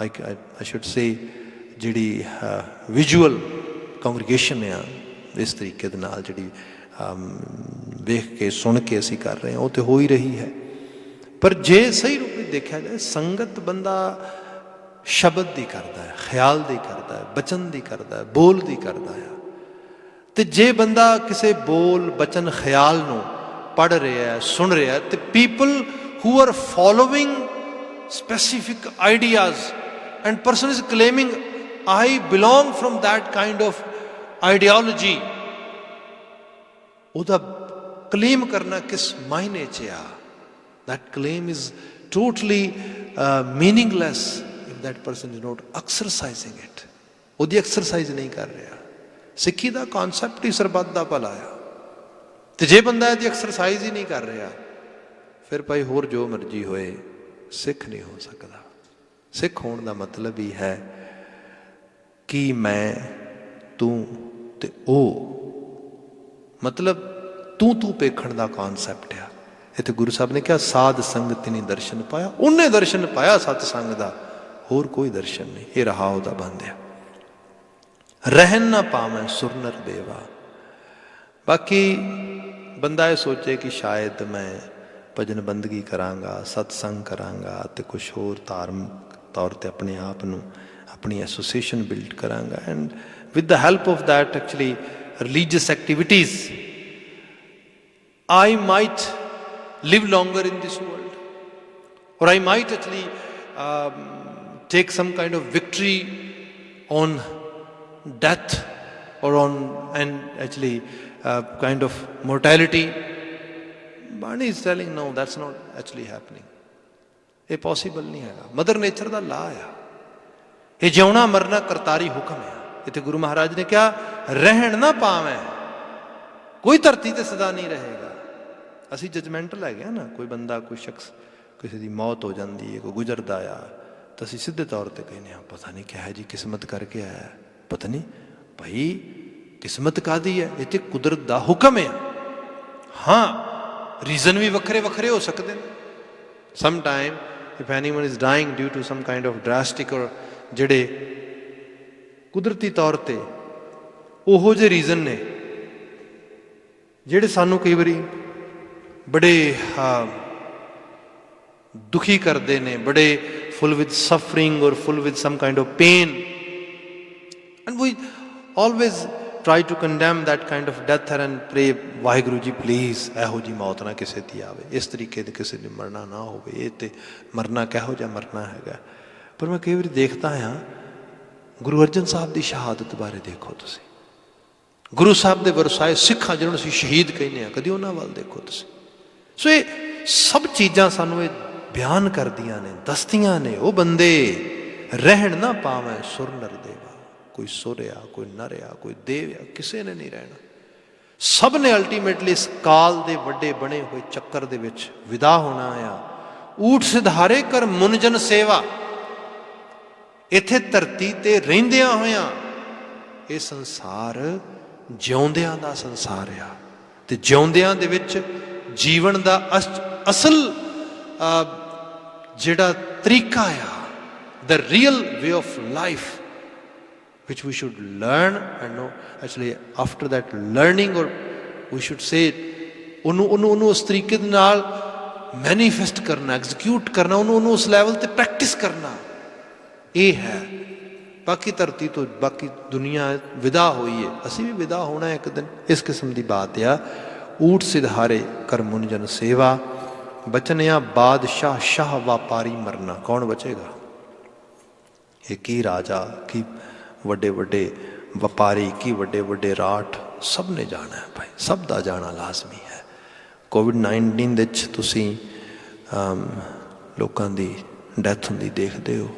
I should say ਜਿਹੜੀ ਵਿਜ਼ੂਅਲ ਕੰਗਰੀਗੇਸ਼ਨ ਆ ਇਸ ਤਰੀਕੇ ਦੇ ਨਾਲ ਜਿਹੜੀ ਵੇਖ ਕੇ ਸੁਣ ਕੇ ਅਸੀਂ ਕਰ ਰਹੇ ਹਾਂ, ਉਹ ਤਾਂ ਹੋ ਹੀ ਰਹੀ ਹੈ। ਪਰ ਜੇ ਸਹੀ ਰੂਪ ਵਿੱਚ ਦੇਖਿਆ ਜਾਏ, ਸੰਗਤ ਬੰਦਾ ਸ਼ਬਦ ਦੀ ਕਰਦਾ ਹੈ, ਖਿਆਲ ਦੀ ਕਰਦਾ ਹੈ, ਬਚਨ ਦੀ ਕਰਦਾ ਹੈ, ਬੋਲ ਦੀ ਕਰਦਾ ਹੈ। ਅਤੇ ਜੇ ਬੰਦਾ ਕਿਸੇ ਬੋਲ ਬਚਨ ਖਿਆਲ ਨੂੰ ਪੜ੍ਹ ਰਿਹਾ, ਸੁਣ ਰਿਹਾ, ਅਤੇ people who are following specific ideas and person is claiming I belong from that kind of ideology, ਉਹਦਾ claim ਕਰਨਾ ਕਿਸ ਮਾਇਨੇ 'ਚ ਆ? that claim is totally meaningless if that person is not exercising it. ਉਹਦੀ ਐਕਸਰਸਾਈਜ਼ ਨਹੀਂ ਕਰ ਰਿਹਾ। ਸਿੱਖੀ ਦਾ ਕਨਸੈਪਟ ਹੀ ਸਰਬੱਤ ਦਾ ਭਲਾ ਆ, ਤੇ ਜੇ ਬੰਦਾ ਇਹਦੀ ਐਕਸਰਸਾਈਜ਼ ਹੀ ਨਹੀਂ ਕਰ ਰਿਹਾ, ਫਿਰ ਭਾਈ ਹੋਰ ਜੋ ਮਰਜ਼ੀ ਹੋਏ, ਸਿੱਖ ਨਹੀਂ ਹੋ ਸਕਦਾ। ਸਿੱਖ ਹੋਣ ਦਾ ਮਤਲਬ ਹੀ ਹੈ ਕਿ ਮੈਂ, ਤੂੰ ਤੇ ਉਹ, ਮਤਲਬ ਤੂੰ ਪੇਖਣ ਦਾ ਕਨਸੈਪਟ ਆ। ਇੱਥੇ ਗੁਰੂ ਸਾਹਿਬ ਨੇ ਕਿਹਾ ਸਾਧ ਸੰਗਤ ਨੇ ਦਰਸ਼ਨ ਪਾਇਆ, ਉਹਨੇ ਦਰਸ਼ਨ ਪਾਇਆ ਸਤਸੰਗ ਦਾ, ਹੋਰ ਕੋਈ ਦਰਸ਼ਨ ਨਹੀਂ। ਇਹ ਰਹਾ ਉਹਦਾ ਬੰਦਿਆ, ਰਹਿਣ ਨਾ ਪਾਵੇਂ ਸੁਰ ਨਰ ਦੇਵਾ। ਬਾਕੀ ਬੰਦਾ ਇਹ ਸੋਚੇ ਕਿ ਸ਼ਾਇਦ ਮੈਂ ਭਜਨ ਬੰਦਗੀ ਕਰਾਂਗਾ, ਸਤਸੰਗ ਕਰਾਂਗਾ, ਅਤੇ ਕੁਛ ਹੋਰ ਧਾਰਮਿਕ ਤੌਰ 'ਤੇ ਆਪਣੇ ਆਪ ਨੂੰ ਆਪਣੀ ਐਸੋਸੀਏਸ਼ਨ ਬਿਲਡ ਕਰਾਂਗਾ, and with the help of that actually religious activities I might live longer in this world, or I might actually take some kind of victory on death, or on and actually kind of mortality. Bani is telling no, that's not actually happening. ਇਹ possible ਨਹੀਂ ਹੈਗਾ। Mother nature ਦਾ ਲਾ ਆ ਇਹ, ਜਿਉਣਾ ਮਰਨਾ ਕਰਤਾਰੀ ਹੁਕਮ ਆ। ਇੱਥੇ ਗੁਰੂ ਮਹਾਰਾਜ ਨੇ ਕਿਹਾ ਰਹਿਣ ਨਾ ਪਾਵੇਂ, ਕੋਈ ਧਰਤੀ ਤੇ ਸਦਾ ਨਹੀਂ ਰਹੇਗਾ। ਅਸੀਂ ਜਜਮੈਂਟਲ ਹੈਗੇ ਆ ਨਾ, ਕੋਈ ਬੰਦਾ, ਕੋਈ ਸ਼ਖਸ, ਕਿਸੇ ਦੀ ਮੌਤ ਹੋ ਜਾਂਦੀ ਹੈ, ਕੋਈ ਗੁਜ਼ਰਦਾ ਆ, ਤਾਂ ਅਸੀਂ ਸਿੱਧੇ ਤੌਰ 'ਤੇ ਕਹਿੰਦੇ ਹਾਂ ਪਤਾ ਨਹੀਂ ਕਿਹੋ ਜਿਹੀ ਕਿਸਮਤ ਕਰਕੇ ਆਇਆ, ਪਤਾ ਨਹੀਂ ਭਾਈ ਕਿਸਮਤ ਕਾਹਦੀ ਹੈ, ਇਹ ਤਾਂ ਕੁਦਰਤ ਦਾ ਹੁਕਮ ਹੈ। ਹਾਂ, ਰੀਜ਼ਨ ਵੀ ਵੱਖਰੇ ਵੱਖਰੇ ਹੋ ਸਕਦੇ ਨੇ। Some time if anyone is dying due to some kind of drastic, or ਜਿਹੜੇ ਕੁਦਰਤੀ ਤੌਰ 'ਤੇ ਉਹੋ ਜਿਹੇ ਰੀਜ਼ਨ ਨੇ ਜਿਹੜੇ ਸਾਨੂੰ ਕਈ ਵਾਰੀ ਬੜੇ ਦੁਖੀ ਕਰਦੇ ਨੇ, ਬੜੇ ਫੁੱਲ with suffering or full with some kind of pain, and we always try to condemn that kind of death and pray Waheguru ji please ਇਹੋ ਜਿਹੀ ਮੌਤ ਨਾ ਕਿਸੇ ਦੀ ਆਵੇ, ਇਸ ਤਰੀਕੇ ਦੇ ਕਿਸੇ ਦੀ ਮਰਨਾ ਨਾ ਹੋਵੇ। ਇਹ ਤੇ ਮਰਨਾ ਕਿਹੋ ਜਿਹਾ ਮਰਨਾ ਹੈਗਾ। ਪਰ ਮੈਂ ਕਈ ਵਾਰੀ ਦੇਖਦਾ ਹਾਂ ਗੁਰੂ ਅਰਜਨ ਸਾਹਿਬ ਦੀ ਸ਼ਹਾਦਤ ਬਾਰੇ ਦੇਖੋ ਤੁਸੀਂ, ਗੁਰੂ ਸਾਹਿਬ ਦੇ ਵਰਸਾਏ ਸਿੱਖਾਂ ਜਿਹਨਾਂ ਨੂੰ ਅਸੀਂ ਸ਼ਹੀਦ ਕਹਿੰਦੇ ਹਾਂ, ਕਦੀ ਉਹਨਾਂ ਵੱਲ ਦੇਖੋ ਤੁਸੀਂ। ਸੋ ਇਹ ਸਭ ਚੀਜ਼ਾਂ ਸਾਨੂੰ ਇਹ ਬਿਆਨ ਕਰਦੀਆਂ ਨੇ, ਦੱਸਦੀਆਂ ਨੇ ਉਹ ਬੰਦੇ ਰਹਿਣ ਨਾ ਪਾਵੇਂ ਸੁਰ ਨਰ ਦੇਵਾ। ਕੋਈ ਸੁਰ ਆ, ਕੋਈ ਨਰ ਆ, ਕੋਈ ਦੇਵ ਆ, ਕਿਸੇ ਨੇ ਨਹੀਂ ਰਹਿਣਾ। ਸਭ ਨੇ ਅਲਟੀਮੇਟਲੀ ਇਸ ਕਾਲ ਦੇ ਵੱਡੇ ਬਣੇ ਹੋਏ ਚੱਕਰ ਦੇ ਵਿੱਚ ਵਿਦਾ ਹੋਣਾ ਆ। ਊਠ ਸਿਧਾਰੇ ਕਰ ਮੁਨਜਨ ਸੇਵਾ। ਇੱਥੇ ਧਰਤੀ ਤੇ ਰਹਿੰਦਿਆਂ ਹੋਇਆਂ ਇਹ ਸੰਸਾਰ ਜਿਉਂਦਿਆਂ ਦਾ ਸੰਸਾਰ ਆ, ਤੇ ਜਿਉਂਦਿਆਂ ਦੇ ਵਿੱਚ ਜੀਵਨ ਦਾ ਅਸਲ ਜਿਹੜਾ ਤਰੀਕਾ ਆ, the real way of life which we should learn and know, actually after that learning, or we should say ਉਹਨੂੰ ਉਸ ਤਰੀਕੇ ਦੇ ਨਾਲ ਮੈਨੀਫੈਸਟ ਕਰਨਾ, ਐਗਜ਼ੀਕਿਊਟ ਕਰਨਾ, ਉਹਨੂੰ ਉਸ ਲੈਵਲ 'ਤੇ ਪ੍ਰੈਕਟਿਸ ਕਰਨਾ, ਇਹ ਹੈ। ਬਾਕੀ ਧਰਤੀ ਤੋਂ ਬਾਕੀ ਦੁਨੀਆ ਵਿਦਾ ਹੋਈ ਹੈ, ਅਸੀਂ ਵੀ ਵਿਦਾ ਹੋਣਾ ਇੱਕ ਦਿਨ। ਇਸ ਕਿਸਮ ਦੀ ਬਾਤ ਆ। ਊਠ ਸਿਧਾਰੇ ਕਰ ਮੁਨਜਨ ਸੇਵਾ, ਬਚਨਿਆ ਬਾਦਸ਼ਾਹ ਸ਼ਾਹ ਵਪਾਰੀ ਮਰਨਾ। ਕੌਣ ਬਚੇਗਾ? ਇਹ ਕੀ ਰਾਜਾ, ਕੀ ਵੱਡੇ ਵੱਡੇ ਵਪਾਰੀ, ਕੀ ਵੱਡੇ ਵੱਡੇ ਰਾਠ, ਸਭ ਨੇ ਜਾਣਾ ਹੈ ਭਾਈ, ਸਭ ਦਾ ਜਾਣਾ ਲਾਜ਼ਮੀ ਹੈ। ਕੋਵਿਡ-19 ਦੇ ਵਿੱਚ ਤੁਸੀਂ ਲੋਕਾਂ ਦੀ ਡੈਥ ਹੁੰਦੀ ਦੇਖਦੇ ਹੋ,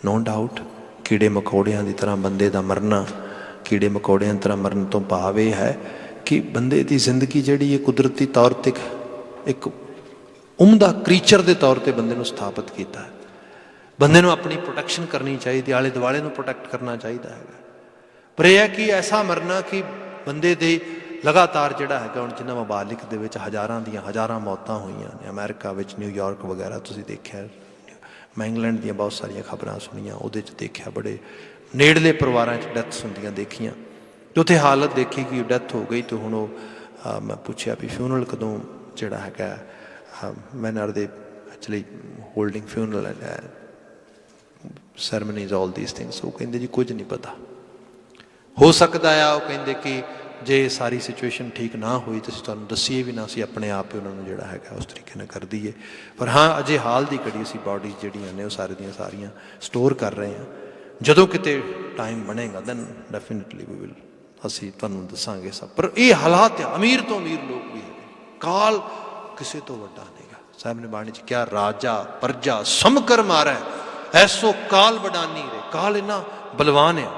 ਨੋ ਡਾਊਟ। ਕੀੜੇ ਮਕੌੜਿਆਂ ਦੀ ਤਰ੍ਹਾਂ ਬੰਦੇ ਦਾ ਮਰਨਾ, ਕੀੜੇ ਮਕੌੜਿਆਂ ਦੀ ਤਰ੍ਹਾਂ ਮਰਨ ਤੋਂ ਭਾਵ ਇਹ ਹੈ कि बंदे की जिंदगी जिहड़ी है कुदरती तौर पर एक उमदा क्रीचर के तौर पर बंदे नूं स्थापित किया है। बंदे नूं अपनी प्रोटैक्शन करनी चाहिए, आले दुआले नूं प्रोटैक्ट करना चाहिए है। पर यह है कि ऐसा मरना कि बंदे दे लगातार जिहड़ा है हुण जिन्हां मबालिक दे विच हज़ारां मौतां होईयां ने। अमेरिका विच न्यूयॉर्क वगैरह तुसीं देखिआ, मैं इंग्लैंड दीयां बहुत सारियां खबरां सुनियां, उहदे च देखिआ बड़े नेड़ले परिवारां च डैथस हुंदियां देखियां। तो उत्थे हालत देखी कि डैथ हो गई। तो हुण मैं पुछया भी फ्यूनरल कदों जिहड़ा हैगा man are they actually holding funeral ceremonies all these things. वो कहिंदे जी कुछ नहीं पता, हो सकता है वो कहिंदे कि जे सारी सिचुएशन ठीक ना हुई तो तुहानूं दसीए भी ना, असीं अपने आप ही उन्होंने जिहड़ा हैगा उस तरीके नाल कर दईए। पर हाँ अजे हाल की घड़ी असीं बॉडीज जिहड़ियां ने वो सारे दियां सारियां स्टोर कर रहे हैं। जदों किते टाइम बनेगा दैन डेफिनेटली वी विल असीं तुहानूं दसांगे सब। पर ये हालात है, अमीर तो अमीर लोग भी है, काल किसी तो वड्डा नहींगा। साहब ने बाणी च क्या राजा प्रजा समकर मारै ऐसो काल बडानी रे। काल इन्ना बलवान है।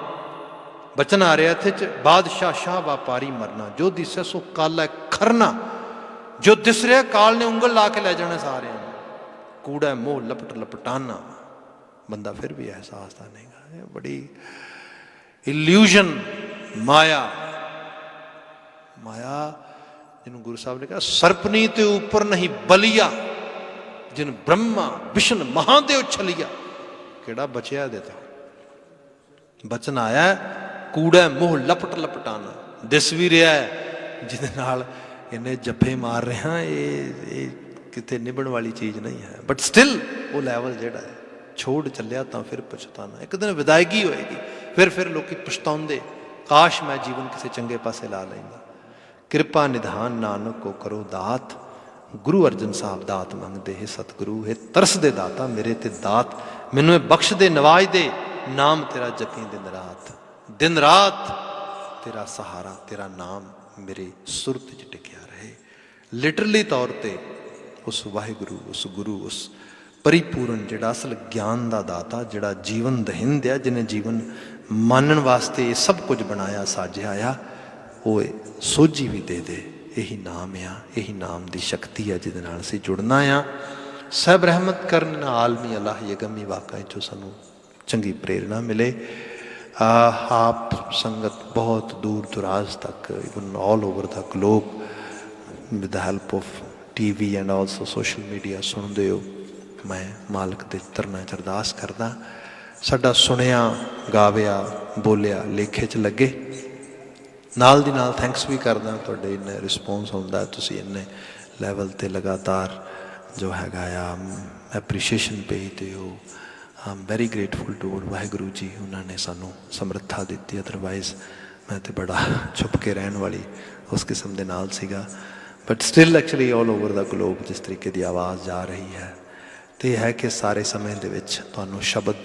बचन आ रहा इत्थे बादशाह शाह व्यापारी मरना, जो दिसै सो काल है खरना। जो दिस रहा काल ने उंगल ला के लै जाना सारे। कूड़ा मोह लपट लपटाना, बंदा फिर भी एहसास का नहीं गा। बड़ी इल्यूजन माया, माया जिन्होंने गुरु साहब ने कहा सर्पनी ते ऊपर नहीं बलिया, जिन ब्रह्मा विष्णु महादेव छलिया। केड़ा बचिया देता बचन आया कूड़ा मोह लपट लपटाना। दिस भी रहा है जिहदे नाल इन्ने जफे मार रहे हैं, ये किते निभण वाली चीज़ नहीं है। बट स्टिल वो लैवल जिहड़ा है छोड़ चलिया तो फिर पछताना। एक दिन विदायगी होएगी, फिर लोग पछताउंदे काश मैं जीवन किसी चंगे पासे ला लैंदा। कृपा निधान नानक को करो दात, गुरु अर्जन साहब दात मंगते है सतगुरु है तरस दे दाता मेरे ते दात। मैनू बख्श दे नवाज दे नाम तेरा जपी दिन रात तेरा सहारा, तेरा नाम मेरे सुरत च टिकिया रहे। लिटरली तौर पर उस वाहिगुरु, उस गुरु, उस परिपूर्ण जिहड़ा असल ज्ञान का दाता, जिहड़ा जीवन दहिंद है, जिन्हें जीवन मानन वास्ते ये सब कुछ बनाया साजिया आ, वो सोझी भी दे दे। यही नाम आ, यही नाम की शक्ति है जिहदे नाल असीं जुड़ना आ। सब रहमत करन आलमी अल्लाह यगमी वाकई चो सानू चंगी प्रेरणा मिले। आप संगत बहुत दूर दराज तक, even all over the globe with the help of TV and also social media सुनते हो। मैं मालक के तरना च अरदास करदा साडा सुनिया गाविया बोलिया लेखे च लगे। नाल दी नाल थैंक्स भी करदा तुहाडे इन्ने रिस्पोंस हुंदा, तुसीं इन्ने लैवल ते लगातार जो हैगा एप्रीशिएशन भेजदे हो। I am very grateful to Waheguru ji, उन्होंने सानू समर्था दी। अदरवाइज मैं तो बड़ा छुप के रहन वाली उस किस्म के नाल सीगा। But still actually all over the globe जिस तरीके की आवाज़ जा रही है, तो यह है कि सारे समय दे विच तुहानू शब्द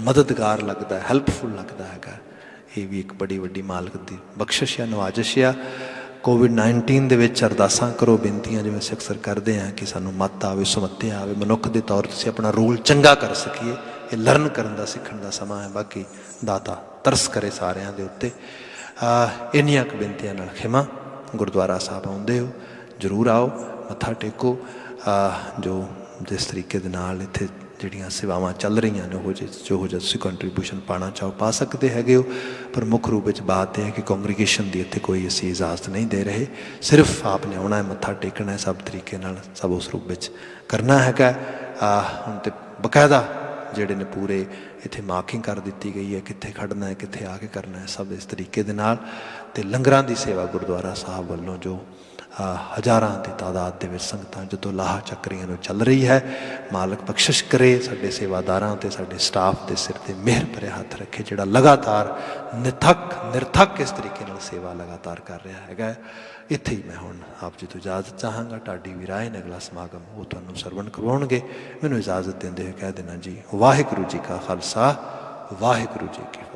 मददगार लगता है, हैल्पफुल लगता है। ये भी एक बड़ी वड्डी मालक की बख्शिश या नवाजिश आ। कोविड-19 दे विच अरदासां करो, बेनतियां जिवें असीं अक्सर करते हैं कि सानू मत आवे, सुमत्ते आवे, मनुख के तौर पर असीं अपना रोल चंगा कर सकीए। ये लर्न करन दा सीखण दा समा है। बाकी दाता तरस करे सारिਆਂ ਦੇ ਉੱਤੇ। ਇੰਨੀਆਂ ਕੁ ਬੇਨਤੀਆਂ ਨਾਲ ਖਿਮਾ। गुरुद्वारा साहब आउंदे हो जरूर आओ, मत्था टेको। जो जिस तरीके दे नाल इत्थे जिहड़ियां सेवावां चल रही ने वो जो तुसीं कंट्रीब्यूशन पाना चाहो पा सकते हैगे हो। पर मुख रूप में बात यह है कि कॉन्ग्रीगेशन की इत्थे कोई असीं इजाजत नहीं दे रहे। सिर्फ आपने आना है, मत्था टेकना है, सब तरीके नाल सब उस रूप में करना हैगा। हुण ते बकायदा ਜਿਹੜੇ ਨੇ पूरे इत्थे मार्किंग कर दी गई है, कित्थे खड़ना है, कित्थे आके करना है, सब इस तरीके दे नाल। ते लंगरां दी सेवा गुरुद्वारा साहब वालों जो हज़ारां की तादाद दे विच संगतां जो लाह चक रही हैं चल रही है। मालक बख्शिश करे साडे सेवादारां ते साडे स्टाफ के सिर ते मेहर भरे हथ रखे, जिहड़ा लगातार निरथक इस तरीके नाल सेवा लगातार कर रहा है। इत्थे ही मैं हुण आप जी तो इजाजत चाहांगा। ढाडी भी राय ने अगला समागम वो तुहानूं सरवण करवाउणगे। मैनूं इजाजत देंदे होए कह देना जी वाहिगुरू जी का खालसा, वाहिगुरू जी की फतेह।